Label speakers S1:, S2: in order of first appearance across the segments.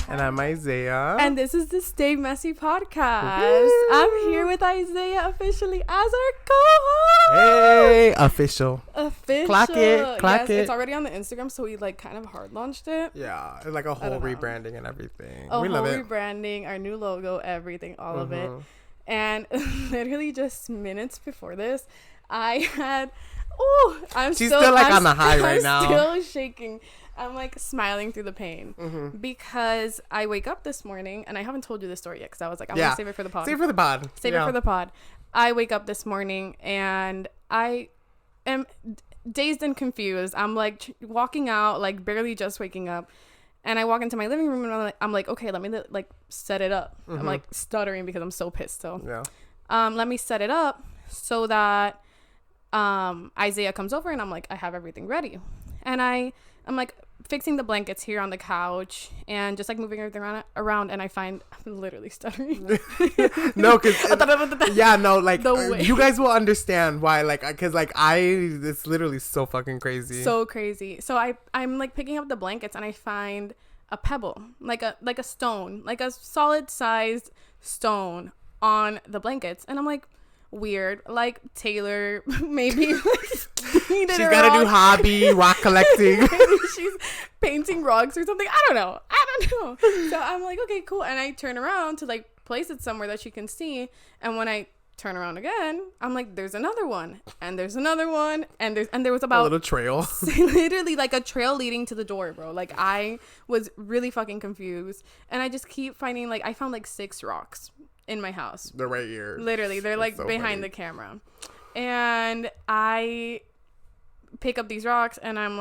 S1: And I'm Isea.
S2: And this is the Stay Messy podcast. Woo! I'm here with Isea officially as our co-host.
S1: Hey, official.
S2: Clock
S1: it.
S2: It's already on the Instagram, so we kind of hard launched it.
S1: Yeah, it's like a whole rebranding and everything.
S2: We love it. Rebranding, our new logo, everything, all of it. And literally just minutes before this, I had... She's still on the high right now. I'm still shaking. I'm smiling through the pain because I wake up this morning and I haven't told you this story yet because I was like, I'm going to save it for the pod.
S1: Save it for the pod.
S2: I wake up this morning and I am dazed and confused. I'm walking out, barely just waking up. And I walk into my living room and I'm like, okay, let me set it up. I'm stuttering because I'm so pissed still.
S1: Yeah.
S2: Let me set it up so that Isea comes over and I'm I have everything ready. And I'm fixing the blankets here on the couch and just moving everything around and I find I'm literally stuttering.
S1: No, because you guys will understand why, because it's literally so fucking crazy.
S2: So crazy. So I'm picking up the blankets and I find a pebble, like a stone, like a solid sized stone on the blankets. And I'm weird, Taylor maybe she's
S1: gotta do hobby rock collecting.
S2: Maybe she's painting rocks or something. I don't know. So I'm okay, cool. And I turn around to place it somewhere that she can see, and when I turn around again, I'm there's another one, and there's another one, and there was about
S1: a little trail.
S2: Literally a trail leading to the door, bro. I was really fucking confused, and I just keep finding I found 6 rocks in my house.
S1: They're right here.
S2: Literally, they're so behind the camera. And I pick up these rocks and I'm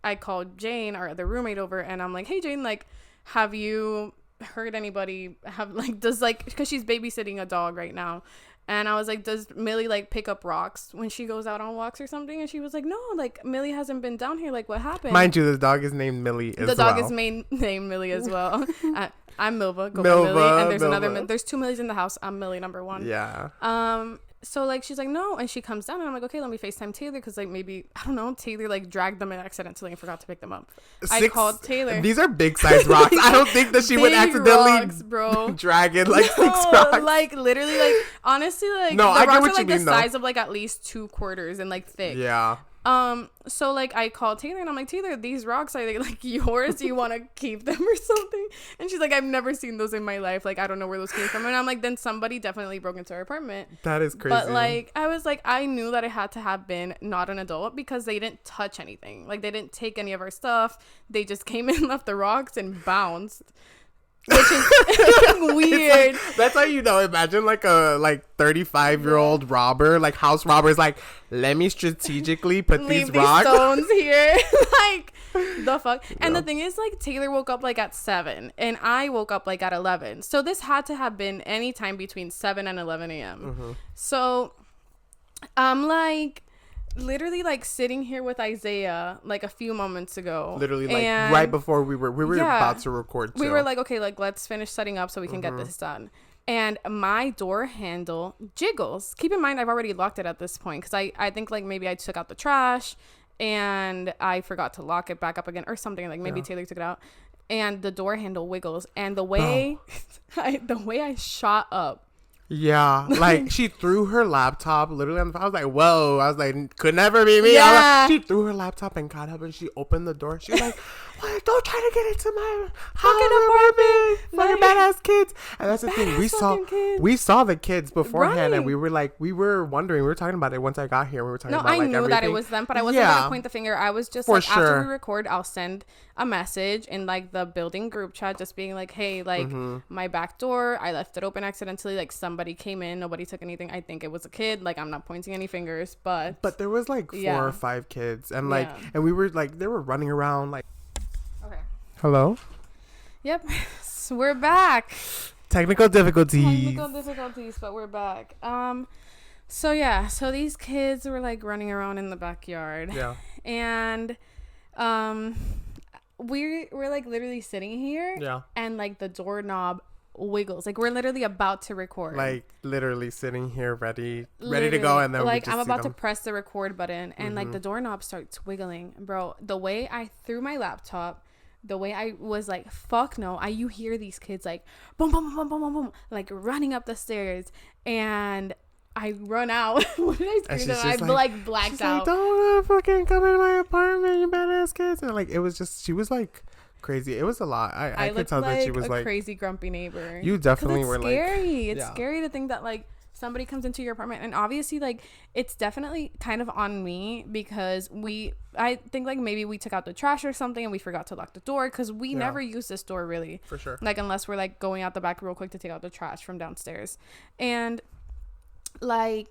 S2: I called Jane, our other roommate, over, and I'm hey Jane, have you heard anybody does because she's babysitting a dog right now. And I was does Millie pick up rocks when she goes out on walks or something? And she was no, Millie hasn't been down here. What happened?
S1: Mind you, the dog is named Millie as well.
S2: The dog is named Millie as well. I'm Milva. Go by Millie. And there's another. There's 2 Millies in the house. I'm Millie number 1.
S1: Yeah.
S2: So she's no, and she comes down and I'm okay, let me FaceTime Taylor because maybe I don't know, Taylor dragged them accidentally and forgot to pick them up. I called Taylor.
S1: These are big size rocks. I don't think that she would accidentally
S2: rocks, bro.
S1: drag it 6 rocks.
S2: Literally honestly
S1: no,
S2: the
S1: I
S2: rocks
S1: get what
S2: are
S1: you mean,
S2: the size of at least 2 quarters and thick.
S1: Yeah.
S2: So I called Taylor and I'm Taylor, these rocks, are they yours? Do you want to keep them or something? And she's I've never seen those in my life. I don't know where those came from. And I'm then somebody definitely broke into our apartment.
S1: That is crazy.
S2: But I was I knew that it had to have been not an adult because they didn't touch anything. They didn't take any of our stuff. They just came in, left the rocks, and bounced. Which is weird.
S1: That's how you know. Imagine a 35-year-old robber, house robbers, let me strategically put these rocks
S2: stones here. The fuck. And the thing is, Taylor woke up at 7 and I woke up at 11. So this had to have been any time between 7 and 11 a.m. So I'm literally sitting here with Isea a few moments ago,
S1: literally right before we were about to record too.
S2: We were okay, let's finish setting up so we can get this done. And my door handle jiggles. Keep in mind I've already locked it at this point because I think maybe I took out the trash and I forgot to lock it back up again or something, maybe Taylor took it out, and the door handle wiggles, and the way I shot up.
S1: Yeah, she threw her laptop literally on the, I was whoa. I was could never be me.
S2: Yeah.
S1: She threw her laptop and got up and she opened the door. She was what? Don't try to get into my fucking apartment. Fucking badass kids. And that's the thing. We saw the kids beforehand, and we were wondering. We were talking about it once I got here. We were talking about
S2: I knew
S1: everything.
S2: that it was them, but I wasn't going to point the finger. I was just after we record, I'll send a message in the building group chat just being hey, my back door, I left it open accidentally, somebody came in, nobody took anything, I think it was a kid, I'm not pointing any fingers, but
S1: there was 4 or 5 kids, and and we were they were running around
S2: okay.
S1: Hello?
S2: Yep. So we're back.
S1: Technical difficulties,
S2: but we're back. So these kids were running around in the backyard.
S1: Yeah.
S2: And we're literally sitting here.
S1: Yeah.
S2: And the doorknob wiggles. We're literally about to record.
S1: Literally sitting here ready to go, and then we just
S2: I'm about
S1: to
S2: press the record button, and the doorknob starts wiggling. Bro, the way I threw my laptop, the way I was like, fuck no. You hear these kids like boom, boom, boom, boom, boom, boom, like running up the stairs, and I run out. What did I scream? I like blacked
S1: she's
S2: out.
S1: Like, don't fucking come in my apartment, you badass kids. And like, it was just, she was like crazy. It was a lot. I could tell that she was like
S2: a crazy grumpy neighbor.
S1: You definitely were
S2: scary.
S1: like
S2: scary. It's scary to think that like somebody comes into your apartment, and obviously like it's definitely kind of on me because I think like maybe we took out the trash or something and we forgot to lock the door, because we never use this door really,
S1: for sure,
S2: like unless we're like going out the back real quick to take out the trash from downstairs. And like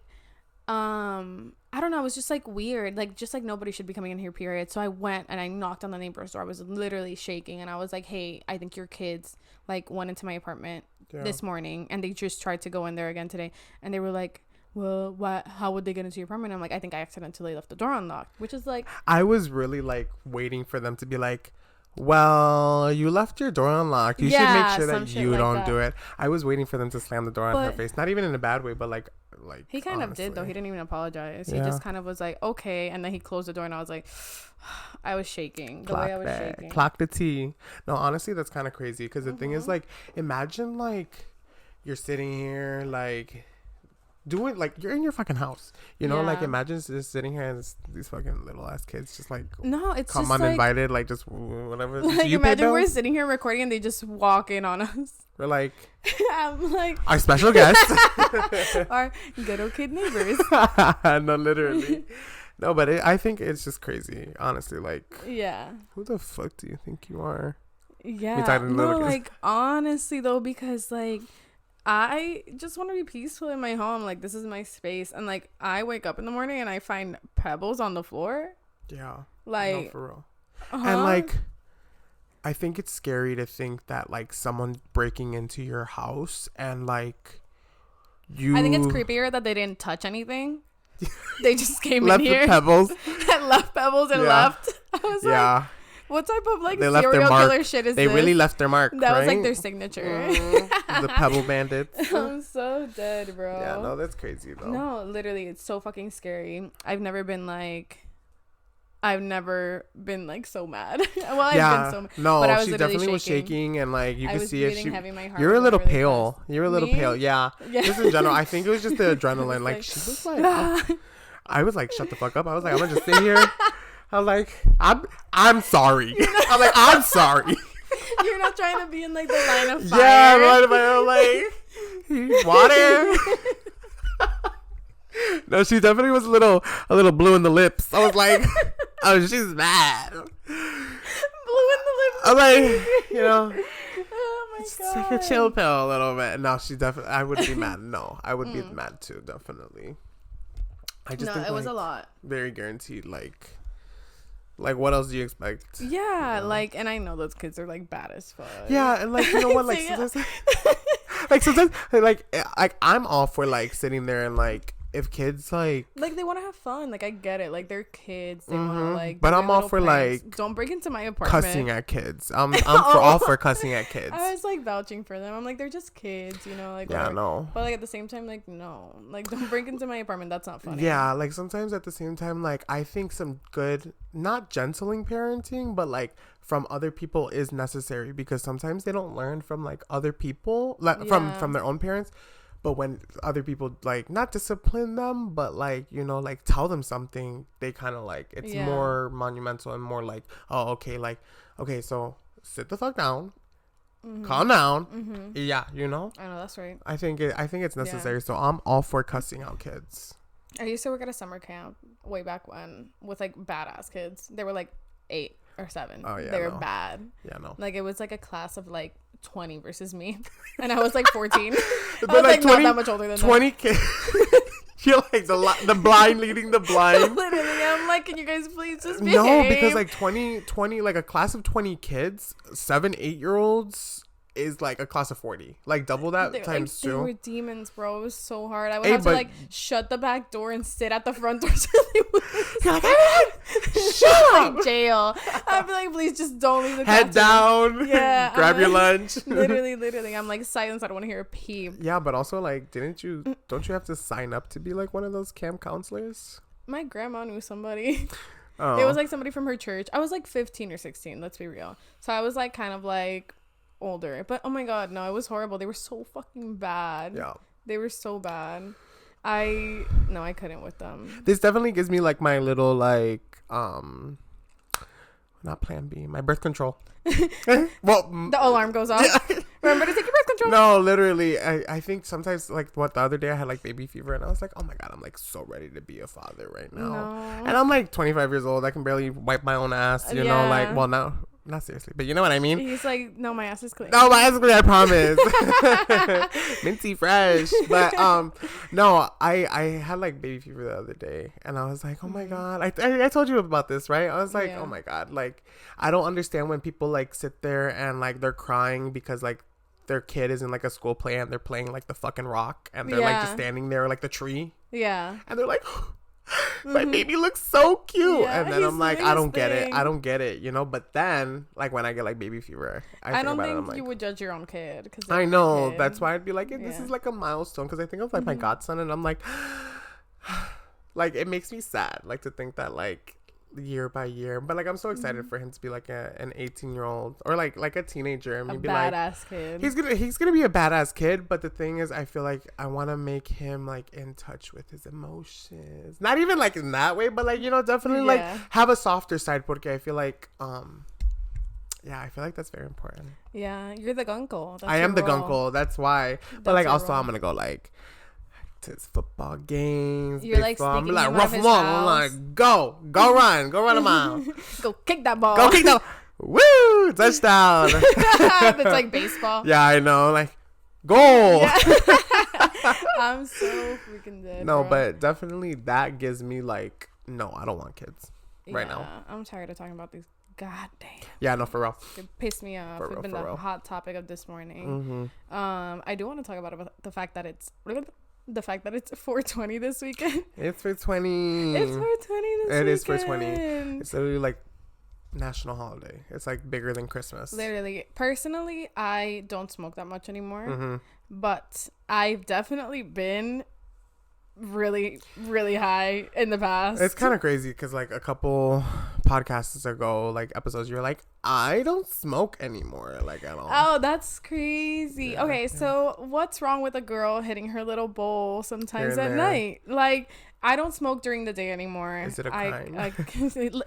S2: I don't know, it was just like weird, like just like nobody should be coming in here, period. So I went and I knocked on the neighbor's door. I was literally shaking, and I was like, hey, I think your kids like went into my apartment this morning, and they just tried to go in there again today. And they were like, well, what, how would they get into your apartment? I'm like, I think I accidentally left the door unlocked, which is like,
S1: I was really like waiting for them to be like, well, you left your door unlocked, you should make sure that you like don't do it. I was waiting for them to slam the door on her face, not even in a bad way, but like
S2: he kind
S1: honestly.
S2: of did though. He didn't even apologize. He just kind of was like, okay, and then he closed the door, and I was like, I was shaking. The way I was shaking.
S1: Clock the tea. No, honestly, that's kind of crazy, because the thing is, like, imagine like you're sitting here like doing, like, you're in your fucking house, you know, like imagine just sitting here and these fucking little ass kids just like,
S2: no, it's
S1: come
S2: just
S1: uninvited, like just whatever.
S2: Like, imagine we're sitting here recording and they just walk in on us.
S1: We're like,
S2: I'm like,
S1: our special guest,
S2: our ghetto kid neighbors.
S1: No, literally. No, but I think it's just crazy, honestly. Like, who the fuck do you think you are?
S2: No, like, honestly though, because like I just want to be peaceful in my home. Like, this is my space, and like I wake up in the morning and I find pebbles on the floor.
S1: Yeah,
S2: like,
S1: no, for real. And like, I think it's scary to think that like someone breaking into your house and like you.
S2: I think it's creepier that they didn't touch anything. They just came
S1: left
S2: in here,
S1: pebbles,
S2: and left pebbles and left. I was like, what type of like serial killer shit is this?
S1: They really left their mark.
S2: That
S1: right?
S2: was like their signature.
S1: The pebble bandits.
S2: I'm so dead, bro.
S1: Yeah, no, that's crazy though.
S2: No, literally, it's so fucking scary. I've never been like so mad. Well, I've been so mad. No,
S1: but she definitely was shaking, and like you could see it. You're a little pale.
S2: Fast.
S1: You're a little pale. Yeah. Just in general, I think it was just the adrenaline. Like she was like, I was like, shut the fuck up. I was like, I'm gonna just sit here. I was like, I'm sorry. I'm like, I'm sorry.
S2: You're not trying to be in like the line of fire.
S1: Yeah, line of fire. Like water. No, she definitely was a little blue in the lips. I was like, oh, she's mad. Blue
S2: in the lips.
S1: I'm like, you know,
S2: oh my god,
S1: take a chill pill a little bit. No, she definitely. I would be mad. No, I would be mad too. Definitely. I just think,
S2: it was a lot.
S1: Very guaranteed. Like, what else do you expect?
S2: Yeah, you know? Like, and I know those kids are like bad as fuck.
S1: Yeah, and like, you know what, like sometimes, like I'm all for like sitting there and like, if kids like
S2: they want to have fun, like I get it, like they're kids, they want to like,
S1: but I'm all for pranks. Like,
S2: don't break into my apartment
S1: cussing at kids. I'm all for cussing at kids.
S2: I was like vouching for them. I'm like, they're just kids, you know, like,
S1: yeah, no,
S2: but like at the same time, like, no, like don't break into my apartment, that's not funny.
S1: Yeah, like sometimes at the same time, like I think some good, not gentling parenting, but like from other people is necessary, because sometimes they don't learn from like other people, like from their own parents. But when other people like not discipline them, but like, you know, like tell them something, they kind of like, it's more monumental and more like, oh, okay, like, okay, so sit the fuck down, calm down. Yeah, you know.
S2: I know, that's right.
S1: I think it's necessary. Yeah. So I'm all for cussing out kids.
S2: I used to work at a summer camp way back when with like badass kids. They were like 8 or 7. Oh yeah, they were bad. Yeah, no. Like it was like a class of like 20 versus me, and I was like 14. I was like 20, not that much older than
S1: 20 kids. You're like the blind leading the blind.
S2: Literally, I'm like, can you guys please just behave?
S1: No, because like 20, like a class of 20 kids, 7, 8-year-olds is like a class of 40, like double that times 2.
S2: They were demons, bro. It was so hard. I would have to like shut the back door and sit at the front door so they would. You're like, shut up. Like jail. I'd be like, please just don't leave the
S1: head down. Yeah. Grab your lunch.
S2: literally. I'm like, silence. I don't want to hear a peep.
S1: Yeah, but also like, don't you have to sign up to be like one of those camp counselors?
S2: My grandma knew somebody. It was like somebody from her church. I was like 15 or 16. Let's be real. So I was like kind of like older. But oh my god, no, it was horrible. They were so fucking bad.
S1: Yeah.
S2: They were so bad. I couldn't with them.
S1: This definitely gives me like my little like not plan B, my birth control. Well,
S2: the alarm goes off. Yeah. Remember to take your birth control.
S1: No, literally, I think sometimes like the other day I had like baby fever and I was like, oh my god, I'm like so ready to be a father right now. No. And I'm like 25 years old. I can barely wipe my own ass. You know, like well now. Not seriously, but you know what I mean?
S2: He's like, no, my ass is clean.
S1: No, my ass is clean, I promise. Minty fresh. But no, I had like baby fever the other day and I was like, oh my god. I told you about this, right? I was like, oh my god, like I don't understand when people like sit there and like they're crying because like their kid is in like a school play and they're playing like the fucking rock and they're like just standing there like the tree. Yeah. And they're like my baby looks so cute. Yeah, and then I'm like, I don't get it, you know. But then like when I get like baby fever, I don't think
S2: you would judge your own kid.
S1: I know, that's why I'd be like, this is like a milestone, because I think of like my godson and I'm like like it makes me sad like to think that like year by year, but like I'm so excited for him to be like an 18-year-old or like a teenager and maybe like
S2: badass kid.
S1: He's gonna be a badass kid, but the thing is I feel like I want to make him like in touch with his emotions, not even like in that way, but like, you know, definitely like have a softer side, porque I feel like I feel like that's very important.
S2: Yeah, you're the gunkle.
S1: I am the gunkle, that's why. But like also I'm gonna go like to his football games.
S2: You're like
S1: I'm
S2: sneaking
S1: like
S2: him
S1: rough
S2: out of his
S1: one.
S2: house.
S1: I'm like go run a mile.
S2: Go kick that ball.
S1: Go kick that. Woo! Touchdown.
S2: That's like baseball.
S1: Yeah, I know. Like goal. Yeah.
S2: I'm so freaking dead.
S1: No,
S2: bro.
S1: but definitely that gives me like, no, I don't want kids right now.
S2: I'm tired of talking about these. God damn.
S1: Yeah, no, for real.
S2: It pissed me off. It's been the hot topic of this morning. I do want to talk about the fact that it's 420 this weekend.
S1: It's 420.
S2: It's 420 this weekend.
S1: It is 420. It's literally like national holiday. It's like bigger than Christmas.
S2: Literally. Personally, I don't smoke that much anymore. But I've definitely been really, really high in the past.
S1: It's kind of crazy because like a couple podcasts ago, like episodes, you're like, I don't smoke anymore, like at all.
S2: Oh, that's crazy. Okay, so what's wrong with a girl hitting her little bowl sometimes at night? Like, I don't smoke during the day anymore.
S1: Is it a crime?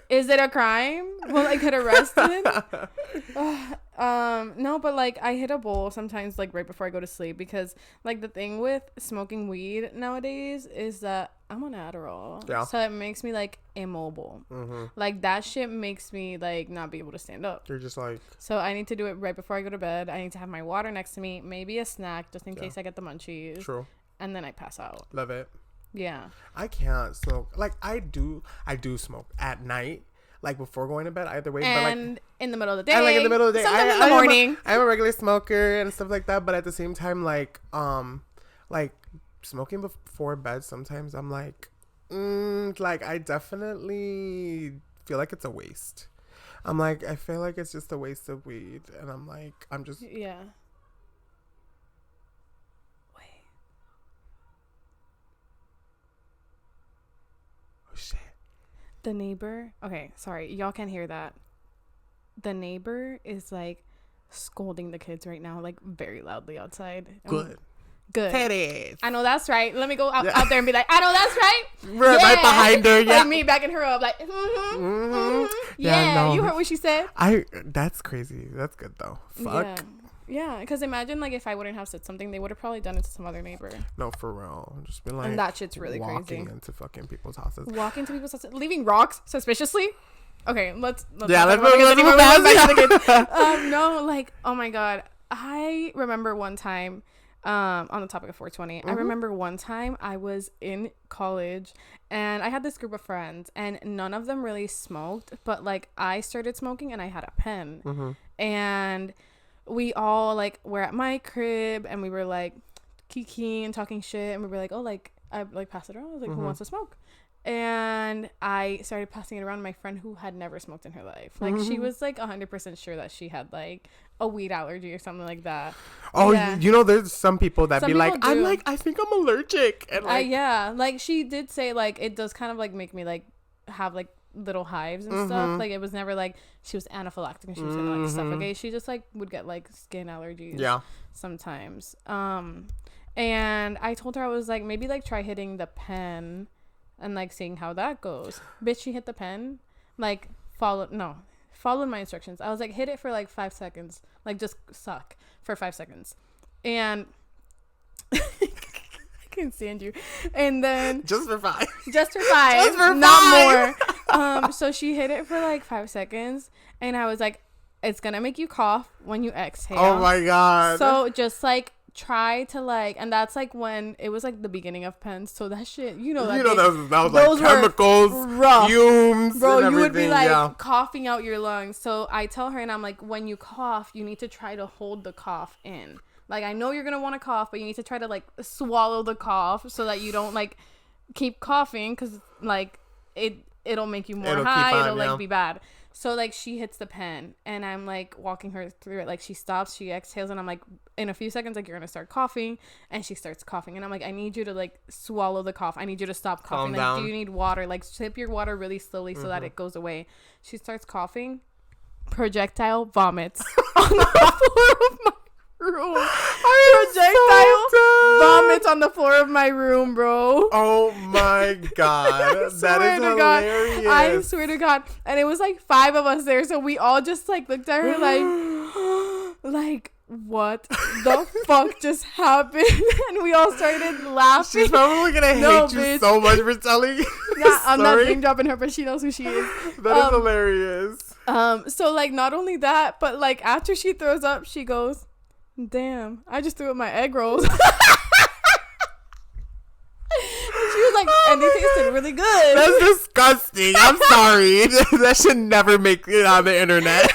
S2: Is it a crime? Will I get arrested? No, but like I hit a bowl sometimes like right before I go to sleep, because like the thing with smoking weed nowadays is that I'm on Adderall. Yeah. So it makes me like immobile. Like that shit makes me like not be able to stand up.
S1: You're just like.
S2: So I need to do it right before I go to bed. I need to have my water next to me, maybe a snack just in case I get the munchies. True. And then I pass out.
S1: Love it.
S2: Yeah.
S1: I can't smoke. Like I do smoke at night, like before going to bed either way.
S2: And but like in the middle of the day.
S1: And like in the middle of the day.
S2: Sometimes in the morning.
S1: I'm a regular smoker and stuff like that, but at the same time, like smoking before bed, sometimes I'm like, like I definitely feel like it's a waste. I'm like, I feel like it's just a waste of weed, and I'm like, I'm just Oh shit.
S2: The neighbor. Okay, sorry. Y'all can't hear that. The neighbor is like scolding the kids right now, like very loudly outside.
S1: Good.
S2: Titties. I know that's right. Let me go out there and be like, I know that's right.
S1: Right behind her. Yeah.
S2: Like me backing her up. Like, Yeah, no. You heard what she said?
S1: That's crazy. That's good though. Fuck.
S2: Yeah, because imagine like if I wouldn't have said something, they would have probably done it to some other neighbor.
S1: No, for real. Just been like,
S2: and that shit's really
S1: walking into fucking people's houses.
S2: Walking to people's houses, leaving rocks suspiciously. Okay, let's
S1: move fast.
S2: No, like, oh my god, I remember one time. On the topic of 420, I remember one time I was in college and I had this group of friends and none of them really smoked, but like I started smoking and I had a pen and we all like were at my crib and we were like kikiing and talking shit and we were like, oh, like I like passed it around. I was like, who wants to smoke? And I started passing it around to my friend who had never smoked in her life. Like she was like 100% sure that she had like a weed allergy or something like that.
S1: Oh, yeah. You know, there's some people that be like, I'm like, I think I'm allergic. And like,
S2: like she did say like it does kind of like make me like have like little hives and stuff. Like, it was never like she was anaphylactic and she was gonna like suffocate. She just like would get like skin allergies sometimes. And I told her, I was like, maybe like try hitting the pen and like seeing how that goes. Bitch, she hit the pen, like followed my instructions. I was like, hit it for like 5 seconds, like just suck for 5 seconds. And I can't stand you. And then
S1: just for five,
S2: not more. So she hit it for like 5 seconds, and I was like, it's gonna make you cough when you exhale.
S1: Oh my God.
S2: So just like try to like, and that's like when it was like the beginning of pens, so that shit,
S1: that was like chemicals, fumes,
S2: bro,
S1: and
S2: you would be like coughing out your lungs. So I tell her, and I'm like, when you cough, you need to try to hold the cough in. Like, I know you're gonna want to cough, but you need to try to like swallow the cough so that you don't like keep coughing, because like it'll make you more high. It'll like be bad. So like she hits the pen, and I'm like walking her through it. Like, she stops, she exhales, and I'm like, in a few seconds, like, you're gonna start coughing. And she starts coughing, and I'm like, I need you to like swallow the cough. I need you to stop coughing. Like, do you need water? Like, sip your water really slowly so that it goes away. She starts coughing, projectile vomits on the floor of my room. Projectile vomits on the floor of my room, bro.
S1: Oh my God. That is hilarious.
S2: I swear to God. And it was like 5 of us there, so we all just like looked at her like what the fuck just happened? And we all started laughing.
S1: She's probably gonna hate you so much for telling you.
S2: Yeah, I'm not name dropping her, but she knows who she is.
S1: That is hilarious.
S2: So like, not only that, but like after she throws up, she goes, damn, I just threw up my egg rolls. And she was like, and they tasted really good.
S1: That's disgusting. I'm sorry. That should never make it on the internet.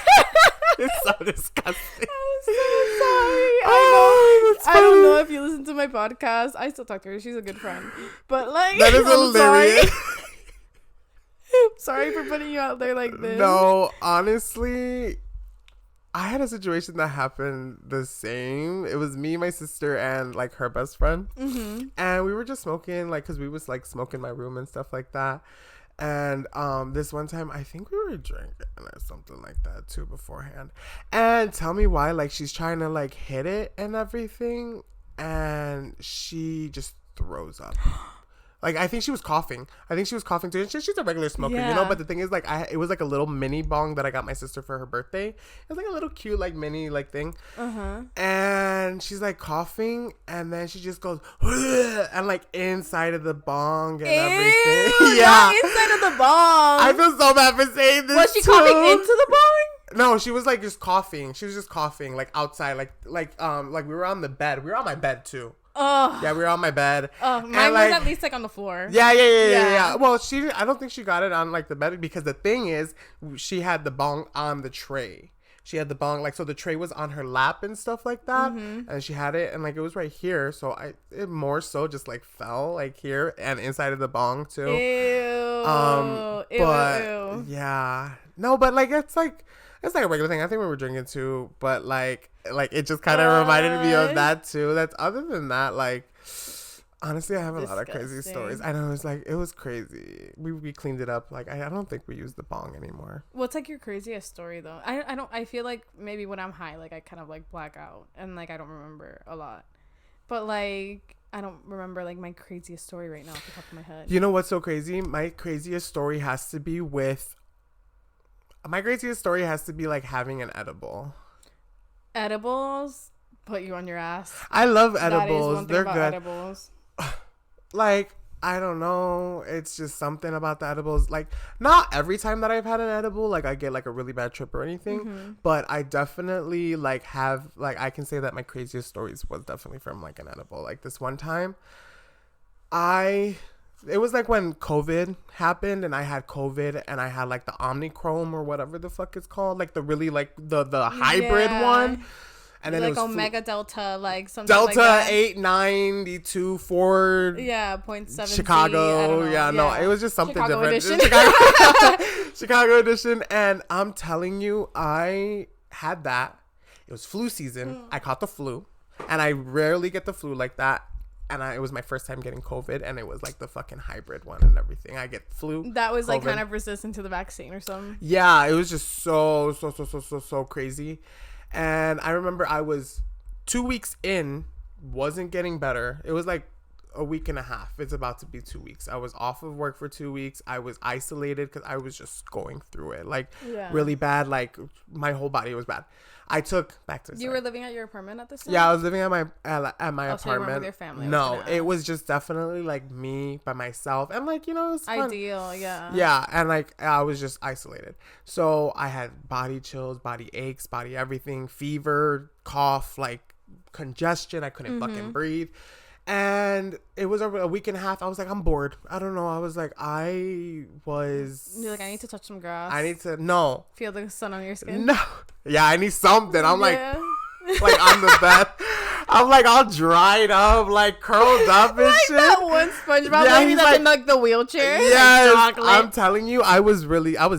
S1: It's so disgusting.
S2: I'm so sorry. I don't know if you listen to my podcast. I still talk to her. She's a good friend. But like,
S1: that is hilarious.
S2: Sorry for putting you out there like this.
S1: No, honestly, I had a situation that happened the same. It was me, my sister, and like her best friend. And we were just smoking, like, because we was like smoking my room and stuff like that. And this one time, I think we were drinking or something like that too beforehand. And tell me why, like, she's trying to like hit it and everything, and she just throws up. Like, I think she was coughing. Too. And she's a regular smoker, you know? But the thing is, like, it was like a little mini bong that I got my sister for her birthday. It was like a little cute, like, mini, like, thing. And she's, like, coughing. And then she just goes, and, like, inside of the bong and everything.
S2: Yeah. Inside of the bong.
S1: I feel so bad for saying this.
S2: Was she coughing into the bong?
S1: No, she was, like, just coughing. She was just coughing, like, outside. Like we were on the bed. We were on my bed, too.
S2: Oh.
S1: Yeah, we were on my bed.
S2: Oh, mine was at least like on the floor.
S1: Yeah. Well, I don't think she got it on like the bed, because the thing is, she had the bong on the tray. She had the bong, like, so the tray was on her lap and stuff like that. And she had it, and like it was right here. So it more so just like fell like here and inside of the bong too.
S2: Ew.
S1: But yeah. No, but like it's like a regular thing. I think we were drinking too, but like it just kind of reminded me of that too. That's other than that, like, honestly, I have a lot of crazy stories. I know, it was crazy. We cleaned it up. Like, I don't think we use the bong anymore.
S2: What's like your craziest story though? I feel like maybe when I'm high, like I kind of like black out and like I don't remember a lot. But like, I don't remember like my craziest story right now off the top of my head.
S1: You know what's so crazy? My craziest story has to be like having an edible.
S2: Edibles put you on your ass.
S1: I love edibles.
S2: That is one thing
S1: They're
S2: about
S1: good.
S2: Edibles.
S1: Like, I don't know. It's just something about the edibles. Like, not every time that I've had an edible, like, I get like a really bad trip or anything. But I definitely like have, like, I can say that my craziest stories was definitely from like an edible. Like this one time, it was like when COVID happened and I had COVID and I had like the Omnichrome or whatever the fuck it's called. Like the really like the hybrid one. And then
S2: like
S1: it was
S2: Omega Delta, like something
S1: Delta
S2: like that.
S1: 892 Ford.
S2: Yeah, 0.7
S1: Chicago. No, it was just something
S2: Chicago
S1: different.
S2: Edition.
S1: Chicago edition. And I'm telling you, I had that. It was flu season. I caught the flu. And I rarely get the flu like that. and it was my first time getting COVID, and it was like the fucking hybrid one and everything. I get flu.
S2: That was
S1: COVID.
S2: like kind of resistant to the vaccine or something.
S1: Yeah, it was just so crazy. And I remember I was 2 weeks in, wasn't getting better. It was like a week and a half. It's about to be 2 weeks. I was off of work for 2 weeks. I was isolated because I was just going through it, like really bad. Like my whole body was bad. I took back to.
S2: You were living at your apartment at this time?
S1: Yeah, I was living at my apartment.
S2: So you weren't with your family?
S1: No, it was just definitely like me by myself, and like, you know, it was fun.
S2: Ideal, yeah.
S1: Yeah, and like I was just isolated, so I had body chills, body aches, body everything, fever, cough, like congestion. I couldn't fucking breathe. And it was over a week and a half. I was like, I'm bored. I don't know. I was like,
S2: You're like, I need to touch some grass.
S1: I need to, no.
S2: Feel the sun on your skin?
S1: No. Yeah, I need something. I'm like on the bed. I'm like all dried up, like curled up and
S2: like
S1: shit.
S2: That one SpongeBob lady that's in like the wheelchair.
S1: Yes, like I'm telling you, I was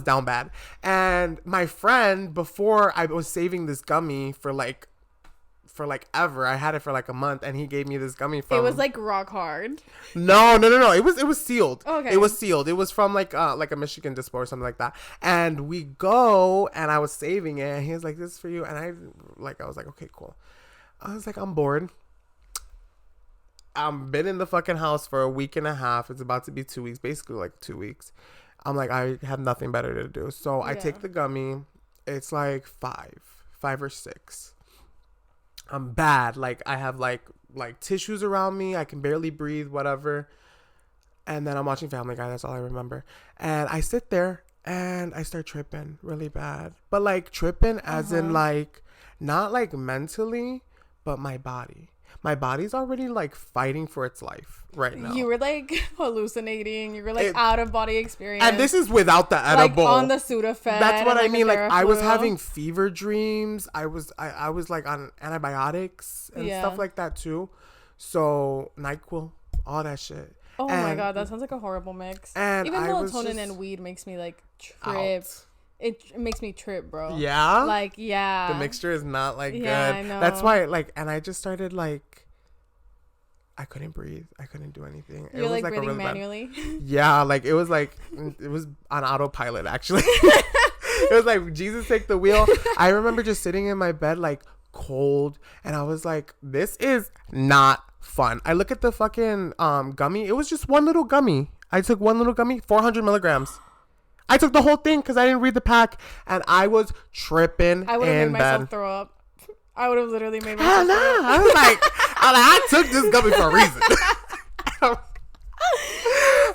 S1: down bad. And my friend, before, I was saving this gummy for ever. I had it for like a month, and he gave me this gummy from.
S2: It was like rock hard.
S1: No. It was sealed.
S2: Okay.
S1: It was sealed. It was from like a Michigan dispo or something like that. And we go, and I was saving it, and he was like, "This is for you." And I was like, "Okay, cool." I was like, "I'm bored. I've been in the fucking house for a week and a half. It's about to be 2 weeks, basically like 2 weeks. I'm like, I have nothing better to do, so I take the gummy. It's like 5 or 6. I'm bad. Like I have like tissues around me. I can barely breathe, whatever. And then I'm watching Family Guy. That's all I remember. And I sit there and I start tripping really bad. But like tripping as in like, not like mentally, but my body. My body's already like fighting for its life right now.
S2: You were like hallucinating. You were like out of body experience.
S1: And this is without the edible.
S2: Like on the Sudafed.
S1: That's what I mean. Like I was having fever dreams. I was like on antibiotics and stuff like that too. So NyQuil, all that shit.
S2: Oh my God, that sounds like a horrible mix. And even melatonin and weed makes me like trip. It makes me trip, bro.
S1: Yeah?
S2: Like, yeah.
S1: The mixture is not like good.
S2: I know.
S1: That's why and I just started like, I couldn't breathe. I couldn't do anything.
S2: You're like breathing really manually?
S1: Yeah, like it was on autopilot actually. It was like, Jesus, take the wheel. I remember just sitting in my bed like cold, and I was like, this is not fun. I look at the fucking gummy. It was just one little gummy. I took one little gummy, 400 milligrams. I took the whole thing because I didn't read the pack, and I was tripping. I would have made myself
S2: throw up. I would have literally made myself throw up.
S1: I was like, I took this gummy for a reason.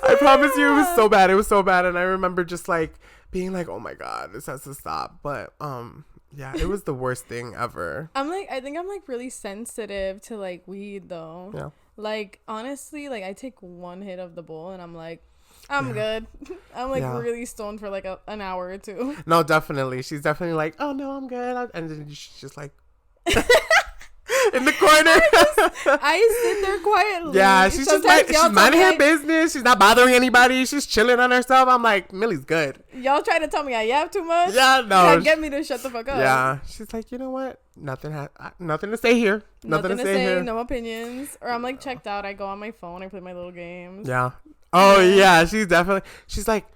S1: I promise you, it was so bad. It was so bad, and I remember just like being like, "Oh my God, this has to stop." But yeah, it was the worst thing ever.
S2: I think I'm like really sensitive to like weed though. Yeah. Like honestly, like I take one hit of the bowl, and I'm like, I'm good. I'm like really stoned for like an hour or two.
S1: No, definitely. She's definitely like, oh no, I'm good. And then she's just like in the corner.
S2: I sit there quietly.
S1: Yeah, she's just like, she's minding her business. She's not bothering anybody. She's chilling on herself. I'm like, Millie's good.
S2: Y'all trying to tell me I yap too much?
S1: Yeah, no.
S2: Can't get me to shut the fuck up.
S1: Yeah. She's like, you know what? Nothing to say here. Nothing to say here.
S2: No opinions. Or I'm like checked out. I go on my phone. I play my little games.
S1: Yeah. Oh yeah, she's like,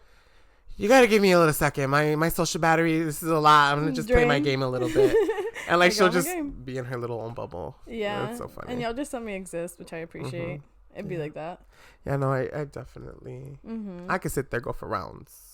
S1: you gotta give me a little second. My social battery, this is a lot. I'm gonna just play my game a little bit. And like she'll just be in her little own bubble.
S2: Yeah.
S1: It's so funny.
S2: And y'all just let me exist, which I appreciate. It'd be like that.
S1: Yeah, no, I definitely I could sit there, go for rounds.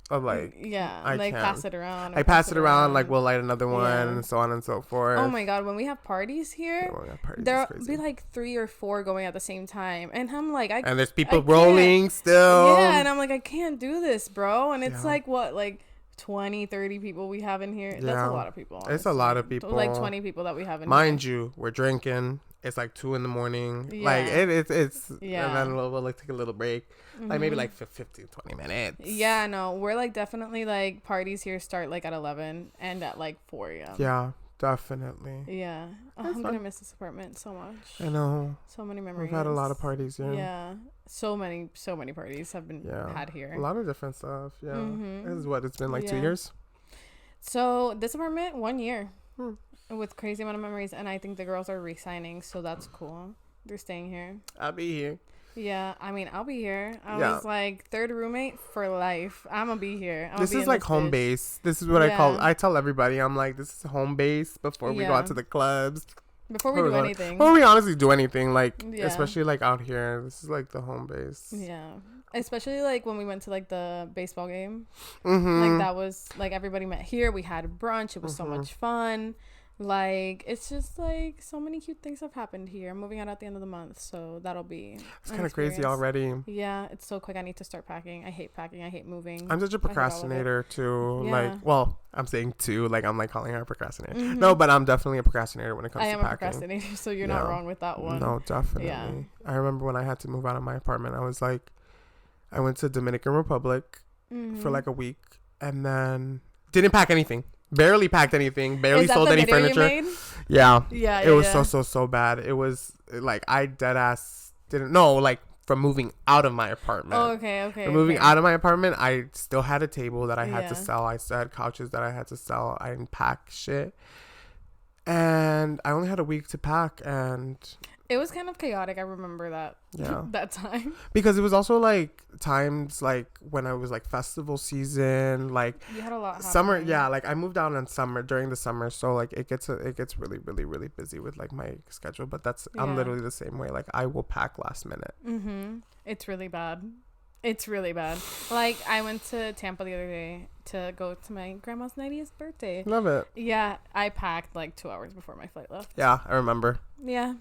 S1: Of like,
S2: pass it around.
S1: I pass it around, like we'll light another one and so on and so forth.
S2: Oh my God, when we have parties here, there'll be like 3 or 4 going at the same time, and I'm like,
S1: and there's people rolling still.
S2: Yeah, and I'm like, I can't do this, bro. And it's like what, like 20, 30 people we have in here. That's a lot of people. Honestly.
S1: It's a lot of people.
S2: Like 20 people that we have in here.
S1: Mind you, we're drinking. It's like 2 a.m. Like it's and then we'll like take a little break, like maybe like 15, 20 minutes.
S2: Yeah, no, we're like definitely like parties here start like at 11 and at like 4 a.m.
S1: Yeah, definitely.
S2: Yeah, I'm gonna miss this apartment so much.
S1: I know.
S2: So many memories.
S1: We've had a lot of parties here.
S2: Yeah, so many parties have been had here.
S1: A lot of different stuff. Yeah, this is what it's been like 2 years.
S2: So this apartment, 1 year. With crazy amount of memories, and I think the girls are re-signing, so that's cool. They're staying here.
S1: I'll be here.
S2: Yeah, I mean, I'll be here. I was like, third roommate for life. I'm gonna be here.
S1: This is like home base. This is what I tell everybody. I'm like, this is home base before we go out to the clubs.
S2: Before we do anything.
S1: Before we honestly do anything, like, especially like out here. This is like the home base.
S2: Yeah. Especially like when we went to like the baseball game. Like that was like everybody met here. We had brunch. It was so much fun. Like, it's just like so many cute things have happened here. I'm moving out at the end of the month, so that'll be
S1: it's kind of crazy already.
S2: Yeah, it's so quick. I need to start packing. I hate packing. I hate moving.
S1: I'm such a procrastinator too. Like, well, I'm saying too, like, I'm like calling her a procrastinator. No, but I'm definitely a procrastinator when it comes to packing. I am a procrastinator,
S2: so you're not wrong with that one.
S1: No, definitely. I remember when I had to move out of my apartment, I was like, I went to Dominican Republic for like a week and then didn't pack anything. Barely packed anything. Barely sold any furniture. Yeah. It was so bad. It was like I dead ass didn't know, like, from moving out of my apartment.
S2: Oh, okay.
S1: From moving out of my apartment, I still had a table that I had to sell. I still had couches that I had to sell. I didn't pack shit. And I only had a week to pack, and
S2: it was kind of chaotic. I remember that.
S1: Yeah.
S2: That time.
S1: Because it was also like times like when I was like festival season, like
S2: you had a lot
S1: summer.
S2: happening.
S1: Yeah, like I moved out in summer during the summer, so like it gets really really busy with like my schedule. But I'm literally the same way. Like I will pack last minute.
S2: It's really bad. It's really bad. Like I went to Tampa the other day to go to my grandma's 90th birthday.
S1: Love it.
S2: Yeah, I packed like 2 hours before my flight left.
S1: Yeah, I remember.
S2: Yeah.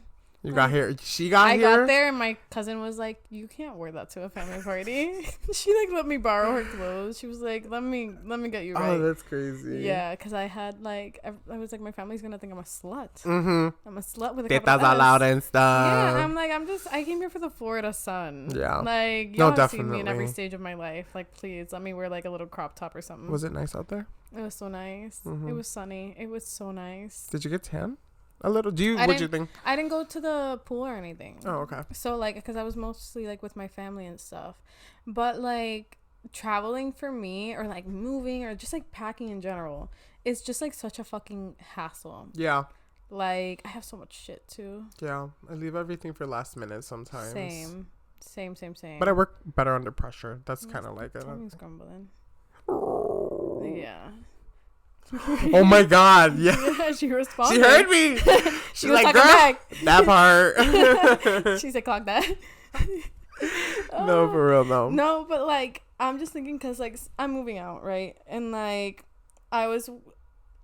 S1: You got here. She got here.
S2: I got there and my cousin was like, "You can't wear that to a family party." She like let me borrow her clothes. She was like, "Let me get you right."
S1: Oh, that's crazy.
S2: Yeah, because I had like I was like, my family's gonna think I'm a slut.
S1: I'm
S2: a slut with a
S1: Tetas all out and stuff.
S2: Yeah, I'm like, I came here for the Florida sun.
S1: Yeah.
S2: Like, y'all have seen me in every stage of my life. Like, please let me wear like a little crop top or something.
S1: Was it nice out there?
S2: It was so nice. It was sunny. It was so nice.
S1: Did you get tan? A little. What'd you think?
S2: I didn't go to the pool or anything.
S1: Oh, okay.
S2: So like, because I was mostly like with my family and stuff, but like traveling for me or like moving or just like packing in general is just like such a fucking hassle.
S1: Yeah.
S2: Like I have so much shit too.
S1: Yeah, I leave everything for last minute sometimes.
S2: Same.
S1: But I work better under pressure. That's kind of like it.
S2: Tummy's grumbling. Yeah.
S1: Oh my god,
S2: yeah, she responded.
S1: She heard me. She's like, girl, back. That part.
S2: She said, clock that.
S1: No, for real, no.
S2: No, but like, I'm just thinking because like I'm moving out, right? And like, I was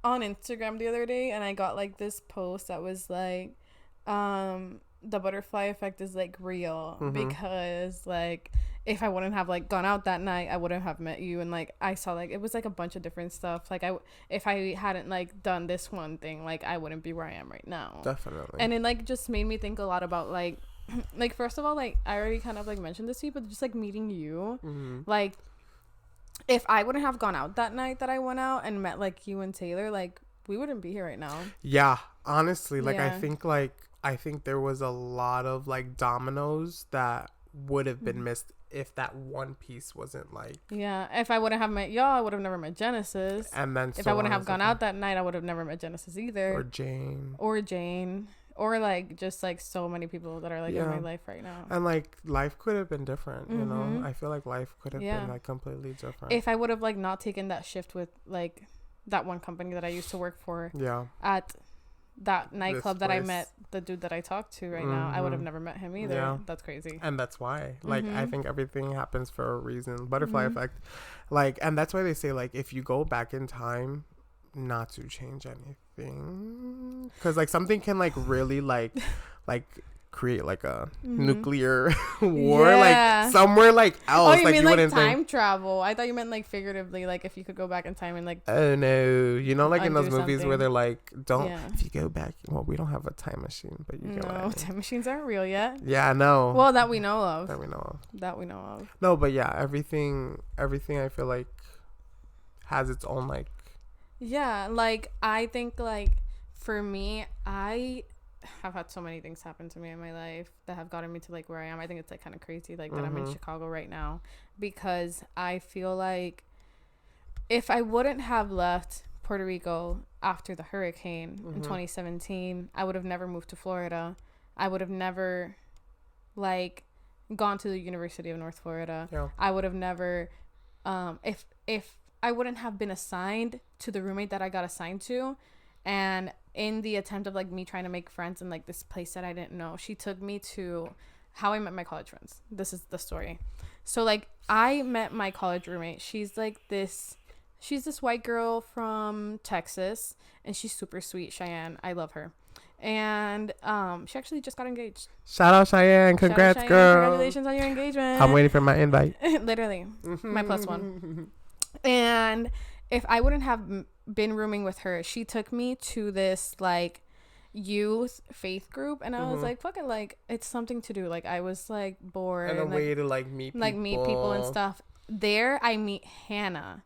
S2: on Instagram the other day and I got like this post that was like, the butterfly effect is like real because like if I wouldn't have like gone out that night, I wouldn't have met you. And like I saw like it was like a bunch of different stuff. Like if I hadn't like done this one thing, like I wouldn't be where I am right now.
S1: Definitely.
S2: And it like just made me think a lot about like like first of all, like I already kind of like mentioned this to you, but just like meeting you, like if I wouldn't have gone out that night that I went out and met like you and Taylor, like we wouldn't be here right now.
S1: Yeah, honestly, like I think there was a lot of like dominoes that would have been missed if that one piece wasn't like.
S2: Yeah, if I wouldn't have met y'all, I would have never met Genesis.
S1: And then
S2: if I wouldn't have gone out that night, I would have never met Genesis either.
S1: Or Jane.
S2: Or like just like so many people that are like in my life right now.
S1: And like life could have been different, you know. I feel like life could have been like completely different
S2: if I would have like not taken that shift with like that one company that I used to work for.
S1: Yeah.
S2: At that nightclub that I met the dude that I talked to right now, I would have never met him either. Yeah. That's crazy.
S1: And that's why like I think everything happens for a reason. Butterfly effect. Like, and that's why they say like if you go back in time, not to change anything, because like something can like really like create like a nuclear war like somewhere like else.
S2: Oh, you mean like time travel? I thought you meant like figuratively, like if you could go back in time and like.
S1: Oh no, you know, like in those movies where they're like, don't if you go back. Well, we don't have a time machine, but you know.
S2: No, time machines aren't real yet.
S1: Yeah, I know.
S2: Well, that we know of.
S1: That we know of. No, but yeah, everything I feel like has its own like.
S2: Yeah, like I think like for me, I have had so many things happen to me in my life that have gotten me to like where I am. I think it's like kind of crazy like that I'm in Chicago right now, because I feel like if I wouldn't have left Puerto Rico after the hurricane in 2017, I would have never moved to Florida. I would have never like gone to the University of North Florida. Yeah. I would have never if I wouldn't have been assigned to the roommate that I got assigned to, and in the attempt of like me trying to make friends in like this place that I didn't know, she took me to how I met my college friends. This is the story. So like I met my college roommate. She's this white girl from Texas, and she's super sweet. Cheyenne, I love her. And she actually just got engaged.
S1: Shout out Cheyenne. Congrats, Cheyenne. Girl.
S2: Congratulations on your engagement.
S1: I'm waiting for my invite.
S2: Literally. My +1. And if I wouldn't have been rooming with her, she took me to this like youth faith group, and I was like, fuck it, like it's something to do. Like I was like bored
S1: and a way to like meet people
S2: and stuff. There I meet Hannah,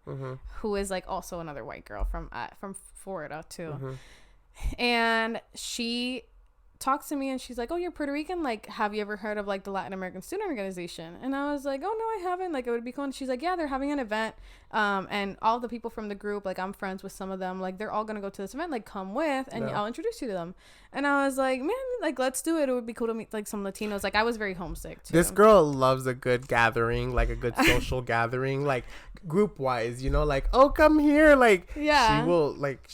S2: who is like also another white girl from Florida too. And she talks to me and she's like, oh, you're Puerto Rican, like have you ever heard of like the Latin American Student Organization? And I was like, oh no, I haven't, like it would be cool. And she's like, yeah, they're having an event, and all the people from the group, like I'm friends with some of them, like they're all gonna go to this event, like come with, and I'll introduce you to them. And I was like, man, like let's do it. It would be cool to meet like some Latinos. Like I was very homesick too.
S1: This girl loves a good gathering, like a good social gathering, like group wise, you know, like, oh, come here, like she will like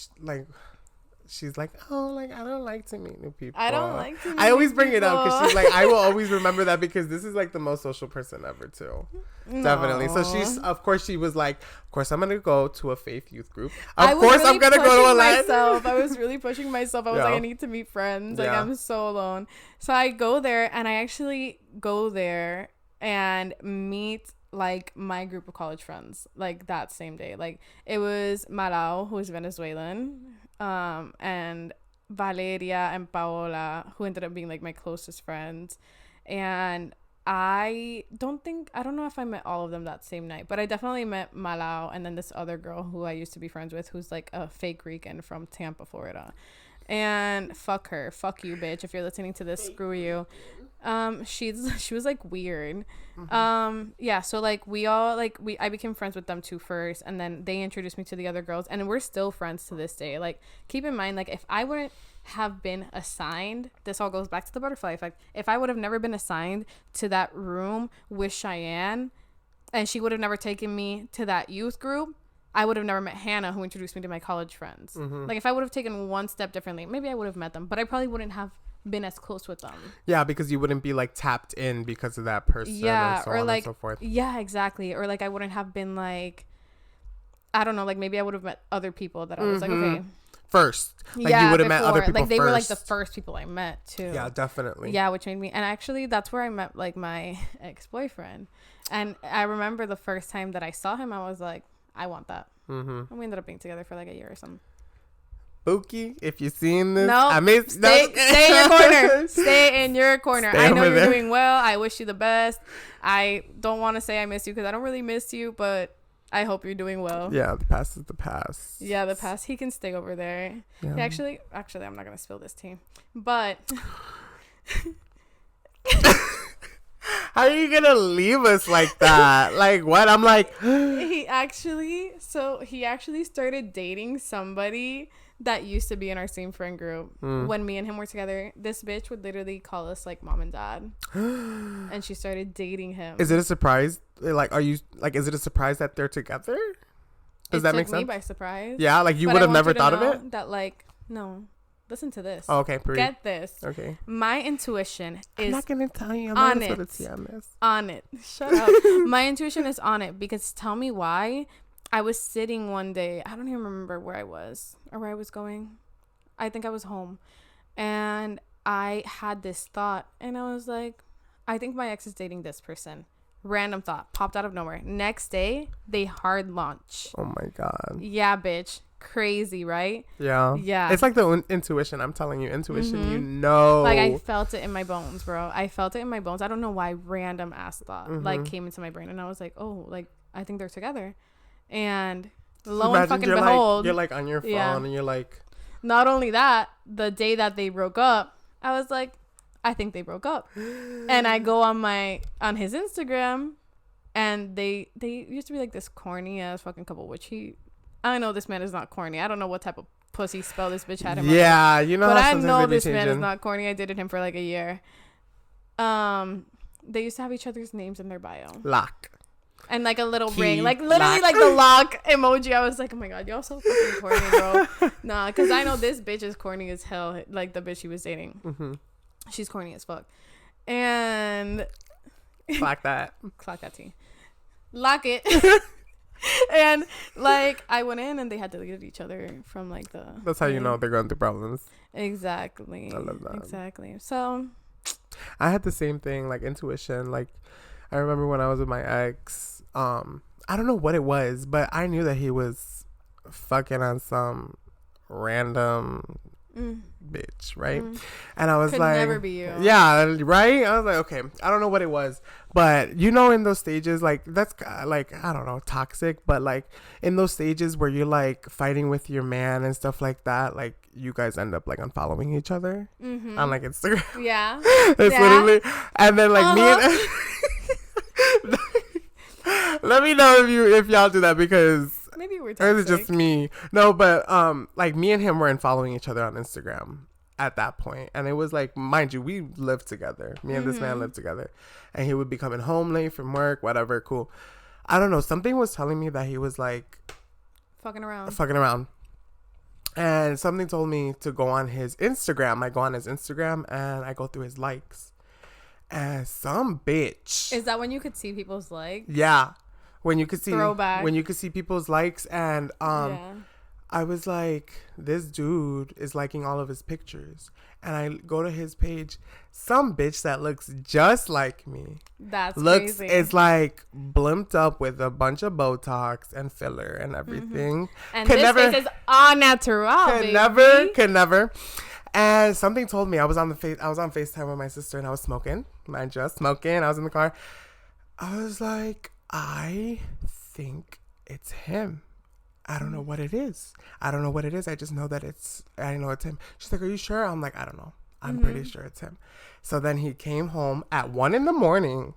S1: she's like, oh, like I don't like to meet new people.
S2: I don't like to meet
S1: I always bring people. It up because she's like, I will always remember that because this is like the most social person ever too. No. Definitely. So she was like, of course I'm gonna go to a faith youth group. Of course I'm gonna go to a
S2: myself. I was really pushing myself. I was like, I need to meet friends. Like I'm so alone. So I go there, and I actually go there and meet like my group of college friends like that same day. Like it was Marao, who is Venezuelan, and Valeria and Paola, who ended up being like my closest friends. And I don't know if I met all of them that same night, but I definitely met Malao and then this other girl who I used to be friends with, who's like a fake Rican from Tampa, Florida. And fuck her, fuck you, bitch, if you're listening to this, screw you. She was like weird. Yeah, so like I became friends with them two first, and then they introduced me to the other girls, and we're still friends to this day. Like keep in mind, like if I wouldn't have been assigned, this all goes back to the butterfly effect, if I would have never been assigned to that room with Cheyenne, and she would have never taken me to that youth group, I would have never met Hannah, who introduced me to my college friends. Like if I would have taken one step differently, maybe I would have met them, but I probably wouldn't have been as close with them. Yeah,
S1: because you wouldn't be like tapped in because of that person. Yeah, and so or on
S2: like
S1: and so forth.
S2: Yeah, exactly. Or like I wouldn't have been like, I don't know, like maybe I would have met other people that I was like, okay,
S1: first, like you would have met other people
S2: like they
S1: first.
S2: were like the first people I met too.
S1: Yeah, definitely.
S2: Yeah, which made me, and actually that's where I met like my ex-boyfriend. And I remember the first time that I saw him, I was like, I want that. And we ended up being together for like a year or something.
S1: Buki, if you're seeing this,
S2: no, stay in your corner. Stay in your corner. I know you're doing well. I wish you the best. I don't want to say I miss you because I don't really miss you, but I hope you're doing well.
S1: Yeah, the past is the past.
S2: Yeah, the past. He can stay over there. Yeah. Actually, I'm not gonna spill this tea, but.
S1: How are you gonna leave us like that? Like what? I'm like
S2: he actually started dating somebody that used to be in our same friend group when me and him were together. This bitch would literally call us like mom and dad. And she started dating him.
S1: Is it a surprise? Like is it a surprise that they're together? Does that make sense?
S2: It took me by surprise.
S1: Yeah, like you would have never thought of it?
S2: That like no. Listen to this.
S1: Oh, okay,
S2: get this.
S1: Okay.
S2: My intuition is
S1: I'm not gonna tell you.
S2: I'm on it. On it. Shut up. My intuition is on it because tell me why. I was sitting one day. I don't even remember where I was or where I was going. I think I was home, and I had this thought, and I was like, I think my ex is dating this person. Random thought popped out of nowhere. Next day, they hard launch.
S1: Oh my god.
S2: Yeah, bitch. Crazy, right?
S1: Yeah. It's like the intuition. I'm telling you, intuition. You know,
S2: like I felt it in my bones, bro. I felt it in my bones. I don't know why random ass thought like came into my brain, and I was like, oh, like I think they're together. And lo and fucking behold,
S1: you're like on your phone and you're like,
S2: not only that, the day that they broke up, I was like, I think they broke up. And I go on his Instagram, and they used to be like this corny ass fucking couple, which I know this man is not corny. I don't know what type of pussy spell this bitch had him.
S1: Yeah, you know.
S2: But I know this man is not corny. I dated him for like a year. They used to have each other's names in their bio.
S1: Lock.
S2: And like a little
S1: Key,
S2: ring, like literally
S1: lock.
S2: like the lock emoji. I was like, oh my god, y'all so fucking corny, bro. Nah, because I know this bitch is corny as hell. Like the bitch he was dating, she's corny as fuck. And
S1: clock that,
S2: clock that tea, lock it. And like I went in and they had deleted each other from like the.
S1: That's how you know they're going through problems.
S2: Exactly.
S1: I love that.
S2: Exactly. So.
S1: I had the same thing, like intuition. Like I remember when I was with my ex. I don't know what it was, but I knew that he was fucking on some random bitch, right? And I was
S2: Could
S1: like,
S2: never be you.
S1: Yeah, right. I was like, okay, I don't know what it was, but you know, in those stages, like that's like I don't know, toxic, but like in those stages where you're like fighting with your man and stuff like that, like you guys end up like unfollowing each other on like Instagram.
S2: Yeah,
S1: it's literally, and then like me and. Let me know if y'all do that, because
S2: maybe we're toxic.
S1: or is it just me? No, but like me and him weren't following each other on Instagram at that point, and it was like, mind you, we lived together. Me and this man lived together, and he would be coming home late from work, whatever. Cool. I don't know. Something was telling me that he was like
S2: fucking
S1: around, and something told me to go on his Instagram. I go on his Instagram and I go through his likes. And some bitch.
S2: Is that when you could see people's likes?
S1: Yeah. When you could see
S2: throwback.
S1: When you could see people's likes, and I was like, this dude is liking all of his pictures. And I go to his page, some bitch that looks just like me.
S2: That's crazy.
S1: It's like blimped up with a bunch of Botox and filler and everything.
S2: And this face is all natural, baby.
S1: Could never. And something told me, I was on FaceTime with my sister and I was smoking. Mind you, I was smoking. I was in the car. I was like, I think it's him. I don't know what it is. I just know that I know it's him. She's like, are you sure? I'm like, I don't know. I'm pretty sure it's him. So then he came home at 1 a.m. And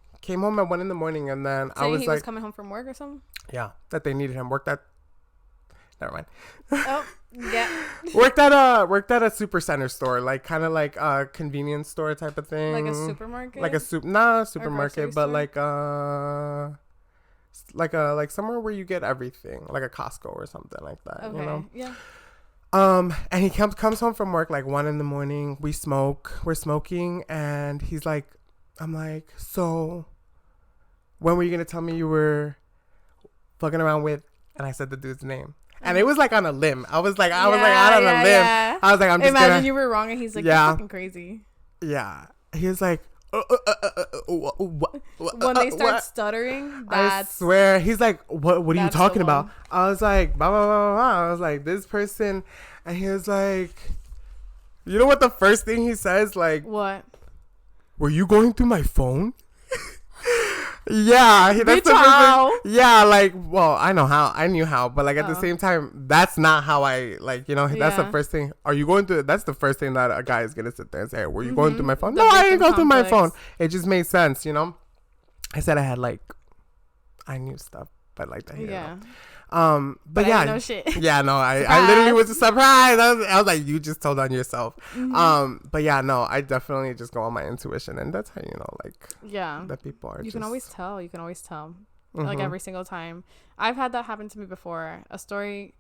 S1: then I was
S2: he
S1: like,
S2: was coming home from work or something?
S1: Yeah, that they needed him. Never mind.
S2: Oh, yeah.
S1: worked at a super center store, like kind of like a convenience store type of thing.
S2: Like a supermarket?
S1: Like a supermarket, but
S2: store?
S1: like somewhere where you get everything, like a Costco or something like that.
S2: Okay.
S1: You know?
S2: Yeah.
S1: And he comes home from work like 1 a.m. We're smoking, and he's like, I'm like, so when were you gonna tell me you were fucking around with? And I said the dude's name. And it was like on a limb. I was like out on a limb. Yeah. I was like, I'm just
S2: Imagine you were wrong, and he's like, you're fucking crazy.
S1: Yeah. He was like,
S2: when they start stuttering,
S1: I swear. He's like, what are you talking about? I was like, blah, blah, blah, blah. I was like, this person. And he was like, you know what the first thing he says? Like,
S2: what?
S1: Were you going through my phone? Yeah, that's the
S2: how?
S1: Yeah, like, well, I knew how, but like at the same time, that's not how I like, you know, that's the first thing. Are you going through? That's the first thing that a guy is gonna sit there and say, were you going through my phone? No, I didn't go through my phone. It just made sense, you know. I said I knew stuff, but like that. Yeah. But yeah,
S2: no shit.
S1: Yeah, no, I literally was surprised. I was like, you just told on yourself. But yeah, no, I definitely just go on my intuition, and that's how you know, like, that people are.
S2: You can always tell. Like every single time. I've had that happen to me before. A story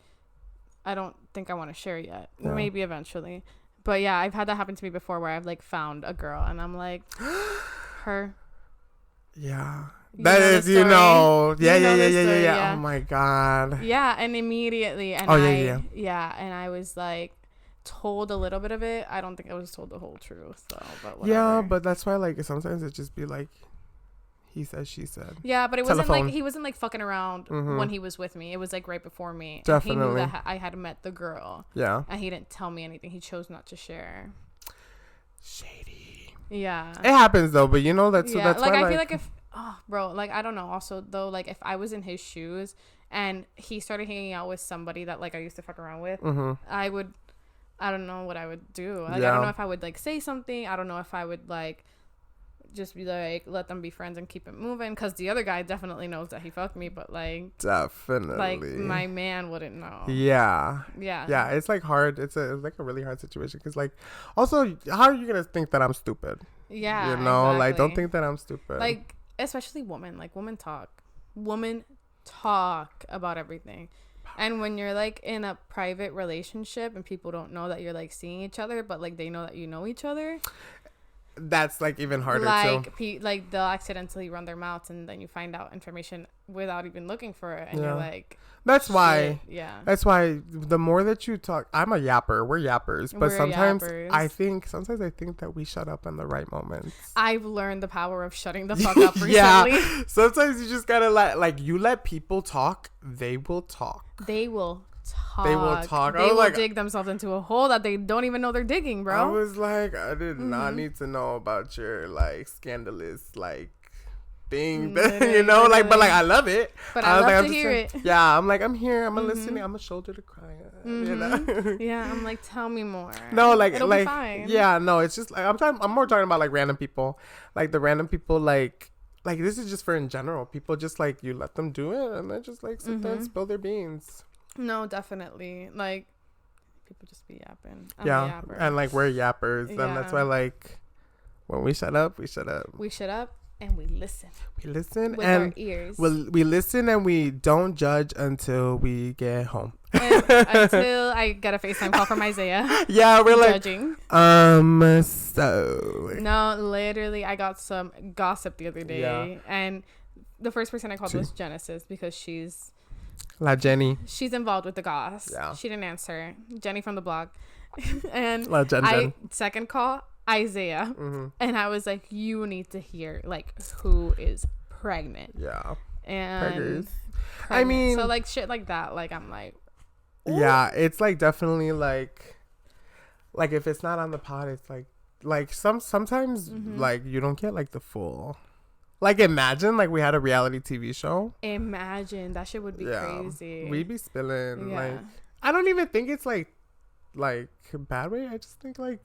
S2: I don't think I want to share yet. Yeah. Maybe eventually. But yeah, I've had that happen to me before where I've like found a girl and I'm like, her.
S1: Yeah. Yeah. Oh my God.
S2: Yeah, and immediately, and and I was like told a little bit of it. I don't think I was told the whole truth, though. But whatever.
S1: Yeah, but that's why like sometimes it just be like he said, she said.
S2: Yeah, but it wasn't like he wasn't like fucking around when he was with me. It was like right before me. Definitely. And he knew that I had met the girl.
S1: Yeah.
S2: And he didn't tell me anything. He chose not to share.
S1: Shady.
S2: Yeah.
S1: It happens though, but you know that's like
S2: why, I feel like if bro, like I don't know. Also though, like if I was in his shoes and he started hanging out with somebody that like I used to fuck around with, I don't know what I would do. Like I don't know if I would like say something. I don't know if I would like just be like, let them be friends and keep it moving, because the other guy definitely knows that he fucked me, but like
S1: definitely
S2: like my man wouldn't know.
S1: Yeah,
S2: yeah,
S1: it's like hard. It's like a really hard situation, because like also, how are you gonna think that I'm stupid?
S2: Yeah,
S1: you know,
S2: exactly.
S1: like, don't think that I'm stupid.
S2: Like, especially women talk about everything. And when you're like in a private relationship and people don't know that you're like seeing each other, but like they know that you know each other,
S1: that's like even harder
S2: like
S1: too.
S2: Like they'll accidentally run their mouths, and then you find out information without even looking for it, and you're like,
S1: that's
S2: shit.
S1: why
S2: that's
S1: why the more that you talk, I'm a yapper, we're yappers, but sometimes I think that we shut up in the right moments.
S2: I've learned the power of shutting the fuck up recently.
S1: Sometimes you just gotta like you let people talk, they will talk.
S2: They will dig themselves into a hole that they don't even know they're digging, bro.
S1: I was like, I did not need to know about your like scandalous like thing, you know, like, but like I love it.
S2: But I love to hear it.
S1: Yeah, I'm like, I'm here, I'm listening, I'm a shoulder to cry on, you know?
S2: Yeah, I'm like, tell me more.
S1: No, like,
S2: it'll be fine.
S1: Yeah, no, it's just like I'm more talking about like random people, like the random people like this is just for in general. People just like, you let them do it, and they just like sit there and spill their beans.
S2: No, definitely. Like, people just be yapping.
S1: Yeah, and like we're yappers, and that's why like when we shut up, we shut up.
S2: We shut up and we listen.
S1: We listen
S2: with
S1: and
S2: our ears.
S1: We listen and we don't judge until we get home.
S2: Until I get a FaceTime call from Isaiah.
S1: Yeah, we're like
S2: judging.
S1: So
S2: no, literally, I got some gossip the other day, and the first person I called was Genesis, because she's
S1: La Jenny.
S2: She's involved with the goss.
S1: Yeah.
S2: She didn't answer. Jenny from the blog. And
S1: La Jen.
S2: Second call, Isaiah. And I was like, you need to hear like who is pregnant.
S1: Yeah.
S2: And
S1: pregnant. I mean,
S2: so like shit like that. Like I'm like, ooh.
S1: Yeah, it's like definitely like if it's not on the pod, it's like sometimes like you don't get like the full. Like, imagine, like, we had a reality TV show.
S2: Imagine. That shit would be crazy.
S1: We'd be spilling. Like, I don't even think it's, like, bad way. I just think, like,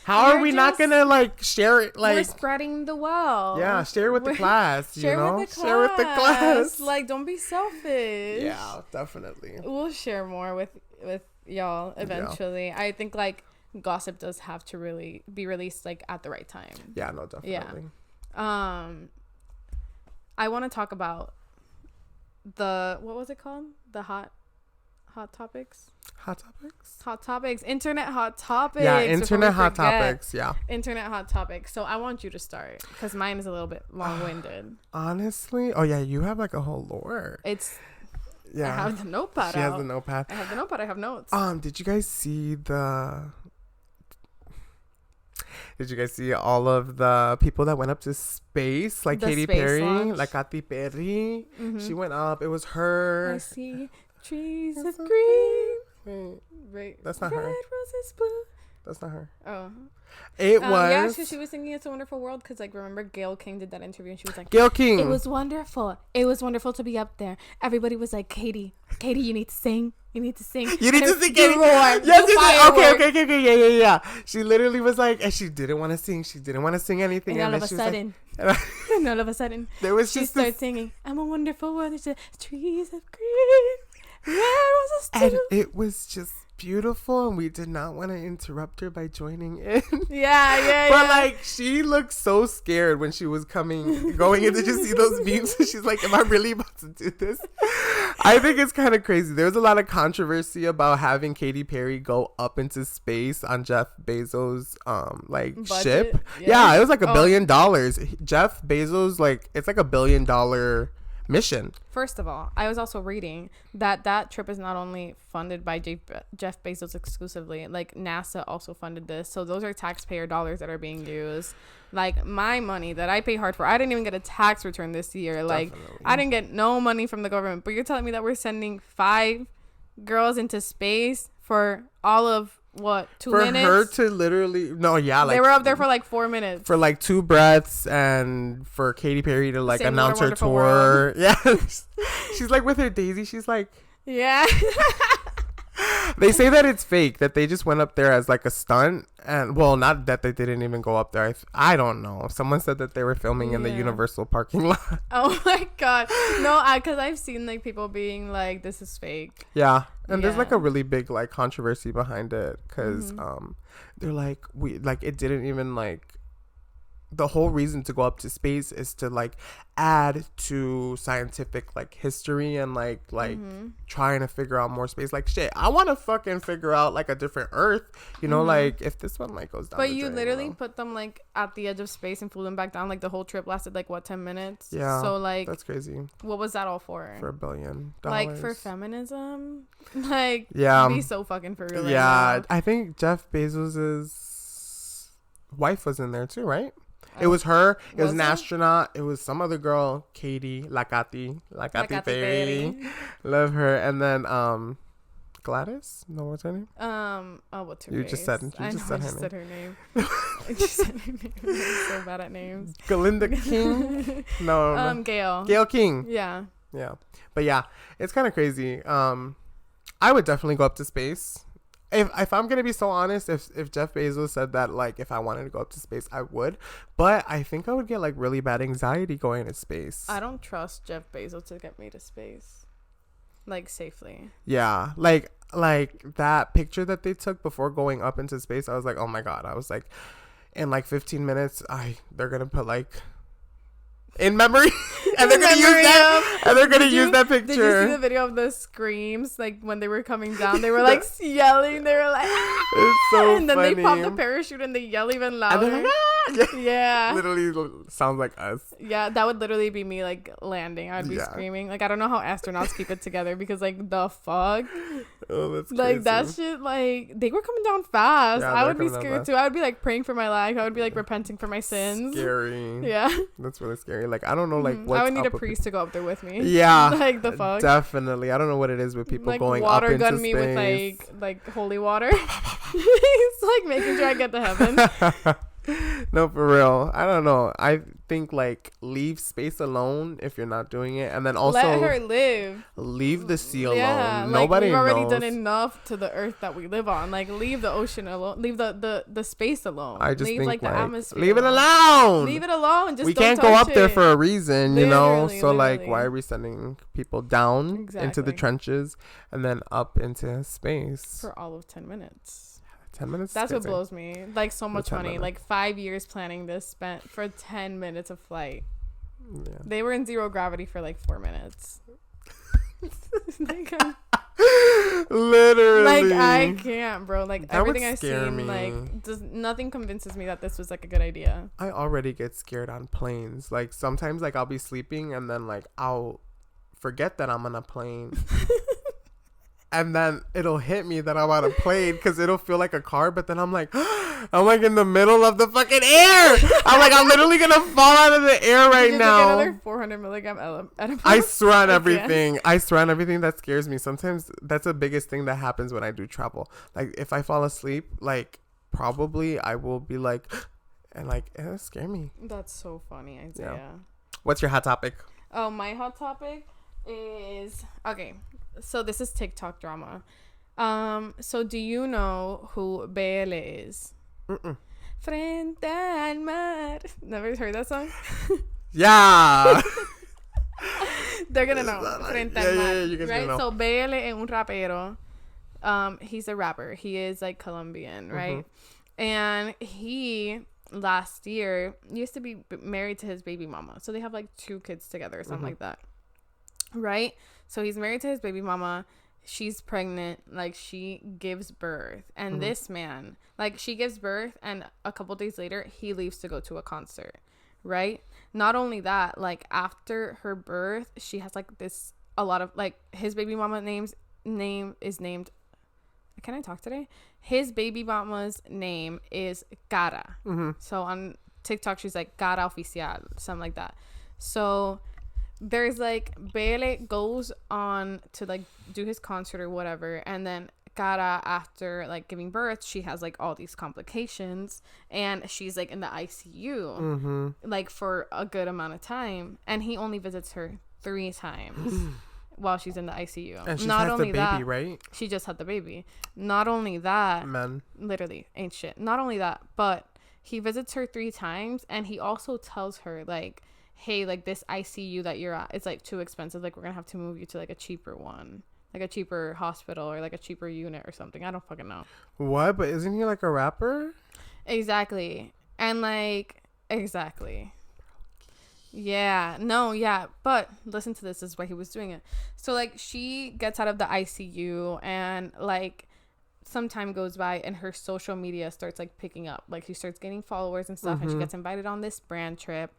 S1: how are we not going to, like, share it? Like,
S2: we're spreading the wealth.
S1: Yeah, share with the class, you know?
S2: Share with the class. Like, don't be selfish.
S1: Yeah, definitely.
S2: We'll share more with y'all eventually. Yeah. I think, like, gossip does have to really be released, like, at the right time.
S1: Yeah, no, definitely.
S2: Yeah. I want to talk about what was it called? The hot topics?
S1: Hot topics?
S2: Hot topics. Internet hot topics.
S1: Yeah, internet hot topics. Yeah.
S2: Internet hot topics. So I want you to start, because mine is a little bit long-winded.
S1: Honestly? Oh, yeah, you have like a whole lore.
S2: Yeah. I have the notepad
S1: She has the notepad.
S2: I have the notepad. I have notes.
S1: Did you guys see all of the people that went up to space? Like Katy Perry, launch. Like Katy Perry. She went up. It was her.
S2: I see trees of green.
S1: Wait. That's not her.
S2: Red roses blue.
S1: That's not her.
S2: Oh.
S1: It was.
S2: Yeah, she was singing It's a Wonderful World, because, like, remember Gayle King did that interview, and she was like,
S1: Gayle King.
S2: It was wonderful. It was wonderful to be up there. Everybody was like, Katy, you need to sing. You need to sing.
S1: You need to sing, Katy.
S2: Yes.
S1: Okay. Yeah. She literally was like, and she didn't want to sing. She didn't want to sing anything.
S2: And all of a sudden,
S1: there was
S2: she started singing, I'm a wonderful world. It's just trees of green, red roses too.
S1: And it was just beautiful, and we did not want to interrupt her by joining in.
S2: Yeah.
S1: But like, she looked so scared when she was going in to just see those beams. She's like, am I really about to do this? I think it's kind of crazy. There's a lot of controversy about having Katy Perry go up into space on Jeff Bezos' ship. Yeah, it was like $1 billion. Jeff Bezos, like, it's like $1 billion mission.
S2: First of all, I was also reading that trip is not only funded by Jeff Bezos exclusively, like NASA also funded this, so those are taxpayer dollars that are being used. Like, my money that I pay hard for, I didn't even get a tax return this year. Like, definitely. I didn't get no money from the government, but you're telling me that we're sending 5 girls into space for all of what, 2 minutes?
S1: For her to literally, like,
S2: they were up there for like 4 minutes.
S1: For like 2 breaths, and for Katy Perry to like announce her tour. Yeah. She's like with her Daisy. She's like,
S2: yeah.
S1: They say that it's fake, that they just went up there as like a stunt, and well, not that they didn't even go up there. I don't know. Someone said that they were filming in the Universal parking lot.
S2: Oh my god, no, because I've seen like people being like, "This is fake."
S1: Yeah, and there's like a really big like controversy behind it because they're like it didn't even like. The whole reason to go up to space is to like add to scientific like history and like trying to figure out more space. Like shit, I want to fucking figure out like a different Earth, you know, like if this one like goes down.
S2: But you literally put them like at the edge of space and flew them back down. Like the whole trip lasted like what, 10 minutes?
S1: Yeah.
S2: So like
S1: that's crazy.
S2: What was that all for?
S1: For $1 billion.
S2: Like for feminism? Like be so fucking for real.
S1: Yeah,
S2: right now.
S1: I think Jeff Bezos's wife was in there too, right? It was her. It was an astronaut. It was some other girl, Katie Lacati Perry. Love her. And then Gladys. No, what's her name?
S2: What's her
S1: name?
S2: You just
S1: said her
S2: name. I just said her name. I'm so bad at names.
S1: Galinda King. No. Gail King.
S2: Yeah.
S1: But yeah, it's kind of crazy. I would definitely go up to space. If I'm gonna be so honest, if Jeff Bezos said that, like, if I wanted to go up to space, I would. But I think I would get like really bad anxiety going to space.
S2: I don't trust Jeff Bezos to get me to space, like, safely.
S1: Yeah, like that picture that they took before going up into space. I was like, oh my god. I was like, in like 15 minutes, they're gonna put like in memory, and they're gonna use that. And they're gonna use that picture. Did
S2: you see the video of the screams? Like when they were coming down, they were like yelling. They were like, ah! It's so and then funny. They pop the parachute and they yell even louder. And they're like, ah! Yeah.
S1: Literally sounds like us.
S2: Yeah, that would literally be me like landing. I'd be screaming. Like I don't know how astronauts keep it together because like the fuck.
S1: Oh, that's crazy.
S2: Like that shit. Like they were coming down fast. Yeah, I would be scared too. I would be like praying for my life. I would be like repenting for my sins.
S1: Scary.
S2: Yeah.
S1: That's really scary. Like I don't know like what's
S2: I would need a priest to go up there with me.
S1: Yeah.
S2: Like the fuck.
S1: Definitely. I don't know what it is with people
S2: like
S1: going
S2: water
S1: up into
S2: gun
S1: space.
S2: Me with like holy water. It's like making sure I get to heaven.
S1: No, for real. I don't know. I think like leave space alone if you're not doing it, and then also
S2: let her live.
S1: Leave the sea alone.
S2: Yeah,
S1: Nobody
S2: like, we've already
S1: knows.
S2: done enough to the earth that we live on. Like leave the ocean alone. Leave the space alone.
S1: I just
S2: leave
S1: think
S2: the atmosphere.
S1: Leave it alone.
S2: Leave it alone. Just
S1: we
S2: don't
S1: can't go up
S2: it.
S1: there for a reason, you know. So like,
S2: literally.
S1: why are we sending people down into the trenches and then up into space
S2: for all of 10 minutes?
S1: 10 minutes.
S2: That's what blows me. Like so much money. Minutes. Like 5 years planning this spent for 10 minutes of flight. Yeah. They were in zero gravity for like 4 minutes. Like,
S1: literally.
S2: Like I can't, bro. Like
S1: that
S2: everything I've seen,
S1: me.
S2: like nothing convinces me that this was like a good idea.
S1: I already get scared on planes. Like sometimes like I'll be sleeping and then like I'll forget that I'm on a plane. And then it'll hit me that I'm on a plane because it'll feel like a car. But then I'm like in the middle of the fucking air. I'm literally going to fall out of the air right now.
S2: Take another 400 milligram edible.
S1: I swear on everything. I swear on everything. That scares me. Sometimes that's the biggest thing that happens when I do travel. Like if I fall asleep, like probably I will be like, and like, it'll scare me.
S2: That's so funny, Isaiah. Yeah.
S1: What's your hot topic?
S2: Oh, my hot topic is, okay. So this is TikTok drama. So do you know who BL is? Frente al mar. Never heard that song?
S1: Yeah.
S2: They're gonna know. Frente al mar.
S1: Yeah, you guys
S2: right?
S1: know.
S2: So BL es un rapero. He's a rapper. He is like Colombian, right? And he last year used to be married to his baby mama. So they have like 2 kids together or something like that. Right? So he's married to his baby mama. She's pregnant. Like, she gives birth. And this man, like, she gives birth. And a couple days later, he leaves to go to a concert. Right? Not only that, like, after her birth, she has, like, a lot of, like, his baby mama name is named. Can I talk today? His baby mama's name is Cara. So on TikTok, she's like, Cara Oficial. Something like that. So there's like Bele goes on to like do his concert or whatever, and then Cara, after like giving birth, she has like all these complications and she's like in the ICU like for a good amount of time, and he only visits her 3 times while she's in the ICU.
S1: And she
S2: Not
S1: has
S2: only
S1: the baby,
S2: that,
S1: right?
S2: she just had the baby. Not only that,
S1: Man,
S2: literally ain't shit. Not only that, but he visits her 3 times, and he also tells her like, hey, like this ICU that you're at, it's like too expensive. Like we're gonna have to move you to like a cheaper one, like a cheaper hospital or like a cheaper unit or something. I don't fucking know.
S1: what? But isn't he like a rapper?
S2: Exactly. And like, exactly. Yeah, no, yeah, but listen to this, is why he was doing it. So like she gets out of the ICU, and like some time goes by, and her social media starts like picking up. Like she starts getting followers and stuff, and she gets invited on this brand trip.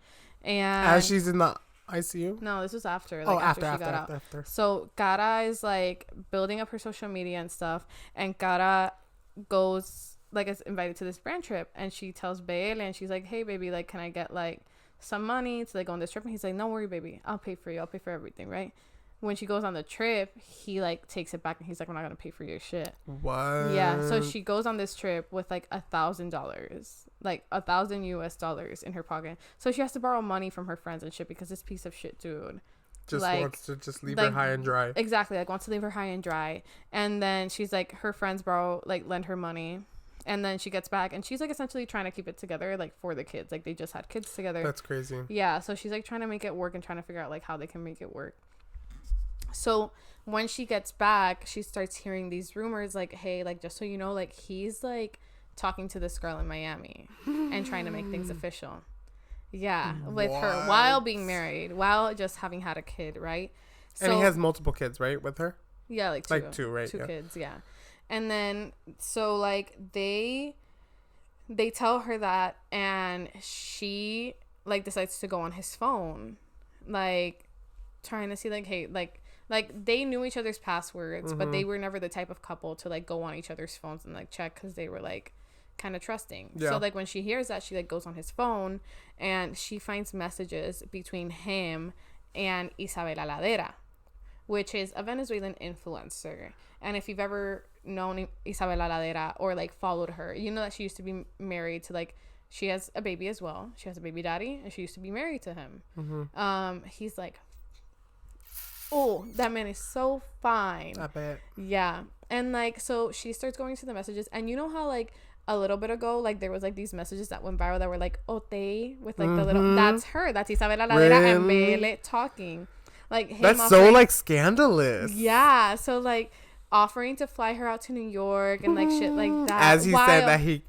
S2: And
S1: As she's in the ICU?
S2: no, this was after, like after she got out. So Cara is like building up her social media and stuff, and Cara goes like is invited to this brand trip, and she tells Bael, and she's like, hey baby, like can I get like some money to like go on this trip? And he's like, don't worry baby, I'll pay for you, I'll pay for everything, right? When she goes on the trip, he like takes it back, and he's like, we're not gonna pay for your shit.
S1: What?
S2: Yeah, so she goes on this trip with like $1,000, like $1,000 US in her pocket. So she has to borrow money from her friends and shit, because this piece of shit dude
S1: just
S2: like,
S1: wants to just leave her high and dry.
S2: Exactly, like wants to leave her high and dry. And then she's like, her friends lend her money. And then she gets back, and she's like essentially trying to keep it together, like for the kids. Like they just had kids together.
S1: That's crazy.
S2: Yeah, so she's like trying to make it work and trying to figure out like how they can make it work. So when she gets back, she starts hearing these rumors like, hey, like just so you know, like he's like talking to this girl in Miami and trying to make things official. Yeah, with her while being married, while just having had a kid, right? So,
S1: and he has multiple kids, right, with her?
S2: Yeah, like two, right? Two kids, yeah. And then so like they tell her that, and she like decides to go on his phone, like trying to see like, hey, like they knew each other's passwords, but they were never the type of couple to like go on each other's phones and like check, because they were like kind of trusting. So like when she hears that, she like goes on his phone, and she finds messages between him and Isabela Ladera, which is a Venezuelan influencer. And if you've ever known Isabela Ladera or like followed her, you know that she used to be married to like, she has a baby as well. She has a baby daddy, and she used to be married to him. He's like, oh, that man is so fine.
S1: I bet.
S2: Yeah. And like, so she starts going to the messages, and you know how like a little bit ago, like there was like these messages that went viral that were like Ote with like the little, that's her, that's Isabela Ladera and Bele talking. Like him
S1: that's so like scandalous.
S2: Yeah. So like offering to fly her out to New York and like shit like that.
S1: As he said that he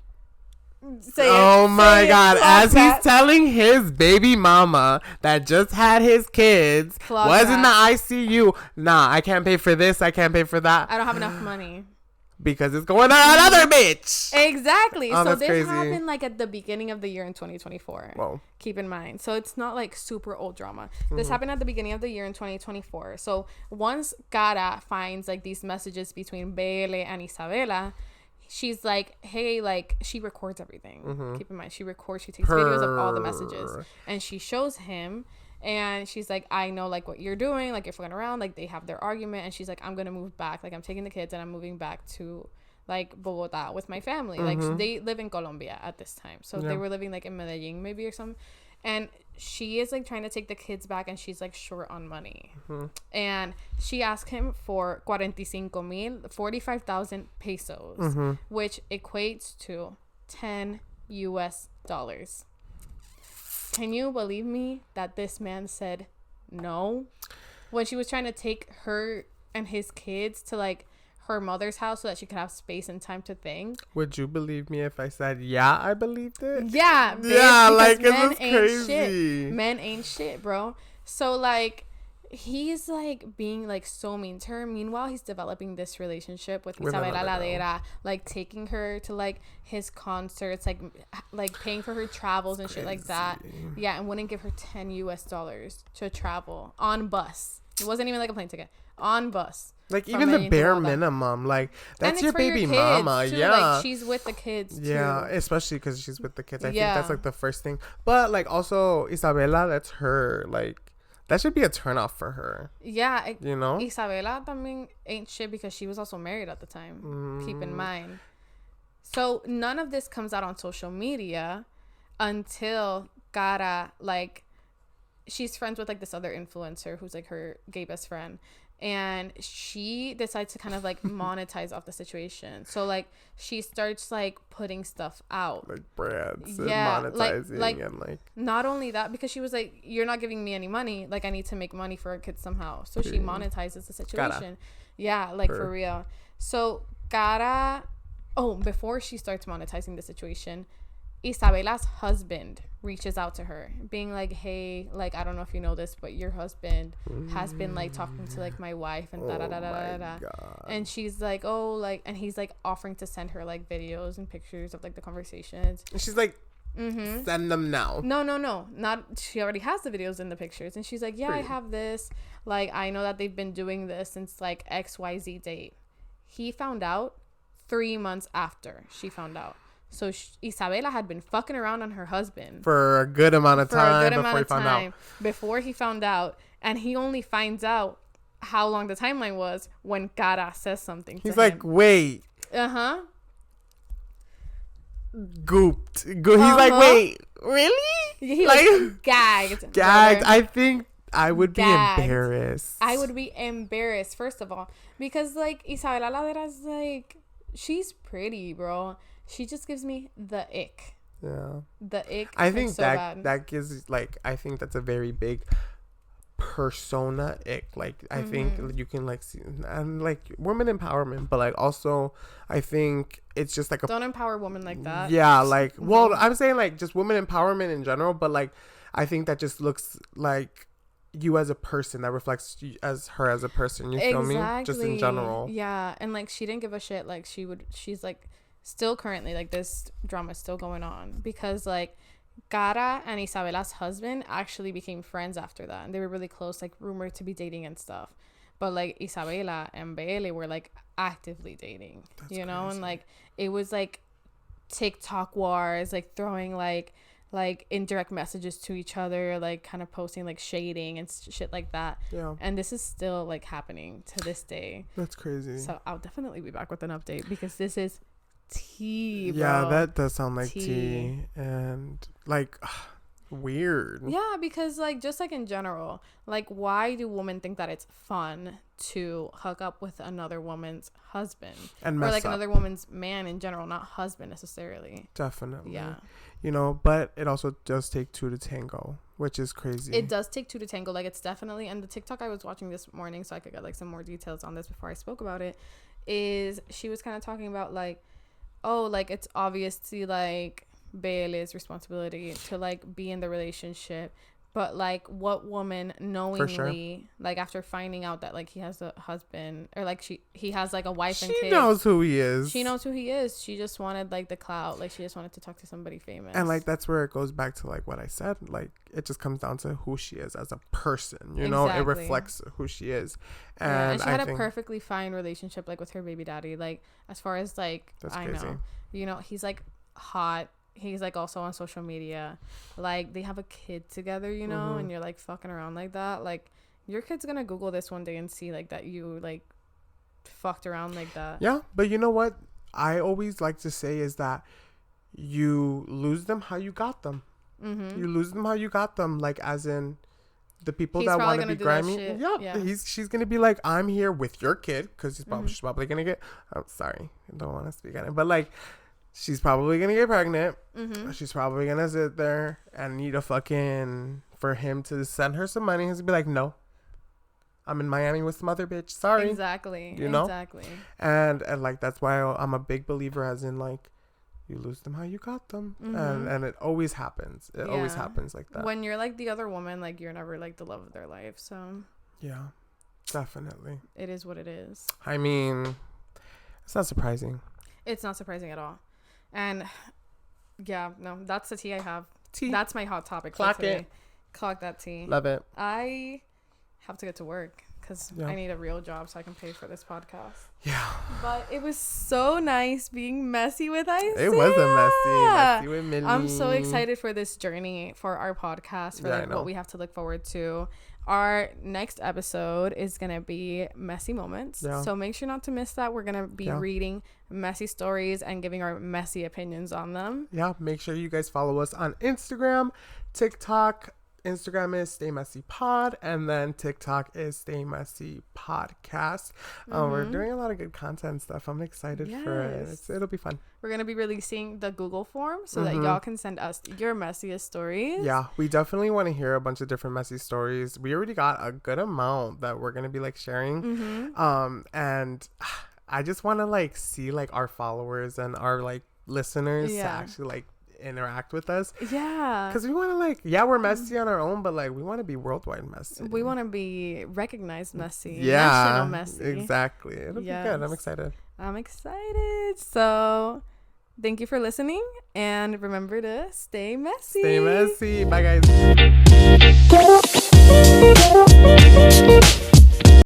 S1: my God. As he's telling his baby mama that just had his kids, was in the ICU. Nah, I can't pay for this. I can't pay for that.
S2: I don't have enough money.
S1: Because it's going on another bitch.
S2: Exactly.
S1: Oh,
S2: so this
S1: crazy.
S2: happened like at the beginning of the year in 2024.
S1: Whoa.
S2: Keep in mind. So it's not like super old drama. This happened at the beginning of the year in 2024. So once Cara finds like these messages between Bele and Isabela, she's like, hey, like she records everything. Keep in mind, she takes videos of all the messages, and she shows him. And she's like, I know like what you're doing, like you're fucking around. Like they have their argument, and she's like, I'm gonna move back, like I'm taking the kids and I'm moving back to like Bogota with my family. Like they live in Colombia at this time, so they were living like in Medellin maybe or something. And she is like trying to take the kids back, and she's like short on money. And she asked him for 45,000 pesos, which equates to $10 US. Can you believe me that this man said no when she was trying to take her and his kids to like her mother's house so that she could have space and time to think?
S1: Would you believe me if I said, yeah, I believed it?
S2: Yeah. Bitch,
S1: yeah, like
S2: men
S1: it's
S2: ain't
S1: crazy.
S2: Shit. Men ain't shit, bro. So like, he's like being like so mean to her. Meanwhile, he's developing this relationship with Isabela Ladera, like taking her to like his concerts, like paying for her travels and shit like that. Yeah, and wouldn't give her $10 US to travel on bus. It wasn't even like a plane ticket, on bus.
S1: Like even the bare minimum, like that's your baby mama.
S2: Too.
S1: Yeah,
S2: like she's with the kids too.
S1: Yeah, especially because she's with the kids. I think that's like the first thing. But like also Isabela, that's her. Like that should be a turnoff for her.
S2: Yeah,
S1: you know,
S2: Isabela también ain't shit because she was also married at the time. Keep in mind. So none of this comes out on social media until Cara, like, she's friends with like this other influencer who's like her gay best friend, And she decides to kind of like monetize off the situation. So like she starts like putting stuff out,
S1: like brands,
S2: yeah,
S1: and monetizing,
S2: like
S1: and like
S2: not only that, because she was like, you're not giving me any money, like I need to make money for our kids somehow. So she monetizes the situation. Yeah, like for real. So Cara, before she starts monetizing the situation, Isabela's husband reaches out to her being like, hey, like I don't know if you know this, but your husband has been like talking to like my wife and and she's like, oh, like, and he's like offering to send her like videos and pictures of like the conversations,
S1: and she's like, send them now.
S2: No, not, she already has the videos and the pictures, and she's like, yeah, I have this, like I know that they've been doing this since like XYZ date. He found out 3 months after she found out. So Isabela had been fucking around on her husband
S1: for a good amount of time
S2: before he found out, and he only finds out how long the timeline was when Cara says something to him.
S1: He's like, wait. Gooped. He's like, wait, really?
S2: He like gagged.
S1: I think I would be embarrassed.
S2: I would be embarrassed, first of all, because like Isabela Ladera's like, she's pretty, bro. She just gives me the ick.
S1: Yeah.
S2: The ick.
S1: I think
S2: so
S1: that gives like, I think that's a very big persona ick. Like I think you can like see, and like women empowerment, but like also I think it's just like
S2: don't empower women like that.
S1: Yeah, like well, I'm saying like just women empowerment in general, but like I think that just looks like you as a person, that reflects you as her as a person. You feel me? Just in general.
S2: Yeah, and like she didn't give a shit. Like she's like still currently like this drama is still going on because like Cara and Isabela's husband actually became friends after that, and they were really close, like rumored to be dating and stuff. But like Isabela and Bailey were like actively dating. That's you know, crazy. And like it was like TikTok wars, like throwing like indirect messages to each other, like kind of posting like shading and shit like that.
S1: Yeah.
S2: And this is still like happening to this day.
S1: That's crazy.
S2: So I'll definitely be back with an update because this is tea, bro.
S1: Yeah, that does sound like tea. And like weird.
S2: Yeah, because like just like in general, like why do women think that it's fun to hook up with another woman's husband
S1: and
S2: or like another woman's man in general, not husband necessarily?
S1: Definitely.
S2: Yeah.
S1: You know, but it also does take two to tango, which is crazy.
S2: It does take two to tango. Like it's definitely, and the TikTok I was watching this morning so I could get like some more details on this before I spoke about it, is she was kind of talking about like, oh, like it's obviously like Bailey's responsibility to like be in the relationship, but like what woman knowingly like after finding out that like he has a husband or like he has like a wife and kids,
S1: she knows who he is.
S2: She just wanted like the clout, like she just wanted to talk to somebody famous,
S1: and like that's where it goes back to like what I said, like it just comes down to who she is as a person, you know. It reflects who she is. And
S2: she had a perfectly fine relationship like with her baby daddy, like as far as like that's crazy. Know, you know, he's like hot. He's like also on social media, like they have a kid together, you know, and you're like fucking around like that. Like your kid's gonna Google this one day and see like that you like fucked around like that.
S1: Yeah, but you know what I always like to say is that you lose them how you got them. You lose them how you got them, like as in the people that want to be grimy. She's gonna be like, I'm here with your kid because she's probably gonna get. I'm sorry, I don't want to speak on it, but like. She's probably gonna get pregnant. She's probably gonna sit there and need a fucking for him to send her some money. He's be like, no, I'm in Miami with some other bitch. Sorry.
S2: Exactly.
S1: You know.
S2: Exactly.
S1: And like that's why I'm a big believer, as in like, you lose them how you got them, and it always happens. It always happens like that.
S2: When you're like the other woman, like you're never like the love of their life. So. Yeah,
S1: definitely.
S2: It is what it is.
S1: I mean, it's not surprising.
S2: It's not surprising at all. And yeah, no, that's the tea I have.
S1: Tea.
S2: That's my hot topic
S1: Clock
S2: for today.
S1: it.
S2: Clock that tea.
S1: Love it.
S2: I have to get to work because I need a real job so I can pay for this podcast.
S1: Yeah.
S2: But it was so nice being messy with Isea.
S1: It was messy with Millie.
S2: I'm so excited for this journey for our podcast, for what we have to look forward to. Our next episode is going to be messy moments. Yeah. So make sure not to miss that. We're going to be reading messy stories and giving our messy opinions on them.
S1: Yeah. Make sure you guys follow us on Instagram, TikTok, Instagram is Stay Messy Pod, and then TikTok is Stay Messy Podcast. We're doing a lot of good content stuff. I'm excited for it. It'll be fun.
S2: We're gonna be releasing the Google form so that y'all can send us your messiest stories.
S1: Yeah, we definitely want to hear a bunch of different messy stories. We already got a good amount that we're gonna be like sharing. And I just want to like see like our followers and our like listeners to actually like interact with us, because we want to like we're messy on our own, but like we want to be worldwide messy.
S2: We want to be recognized messy,
S1: national
S2: messy.
S1: Exactly. It'll be good. I'm excited.
S2: So thank you for listening, and remember to stay messy.
S1: Bye guys.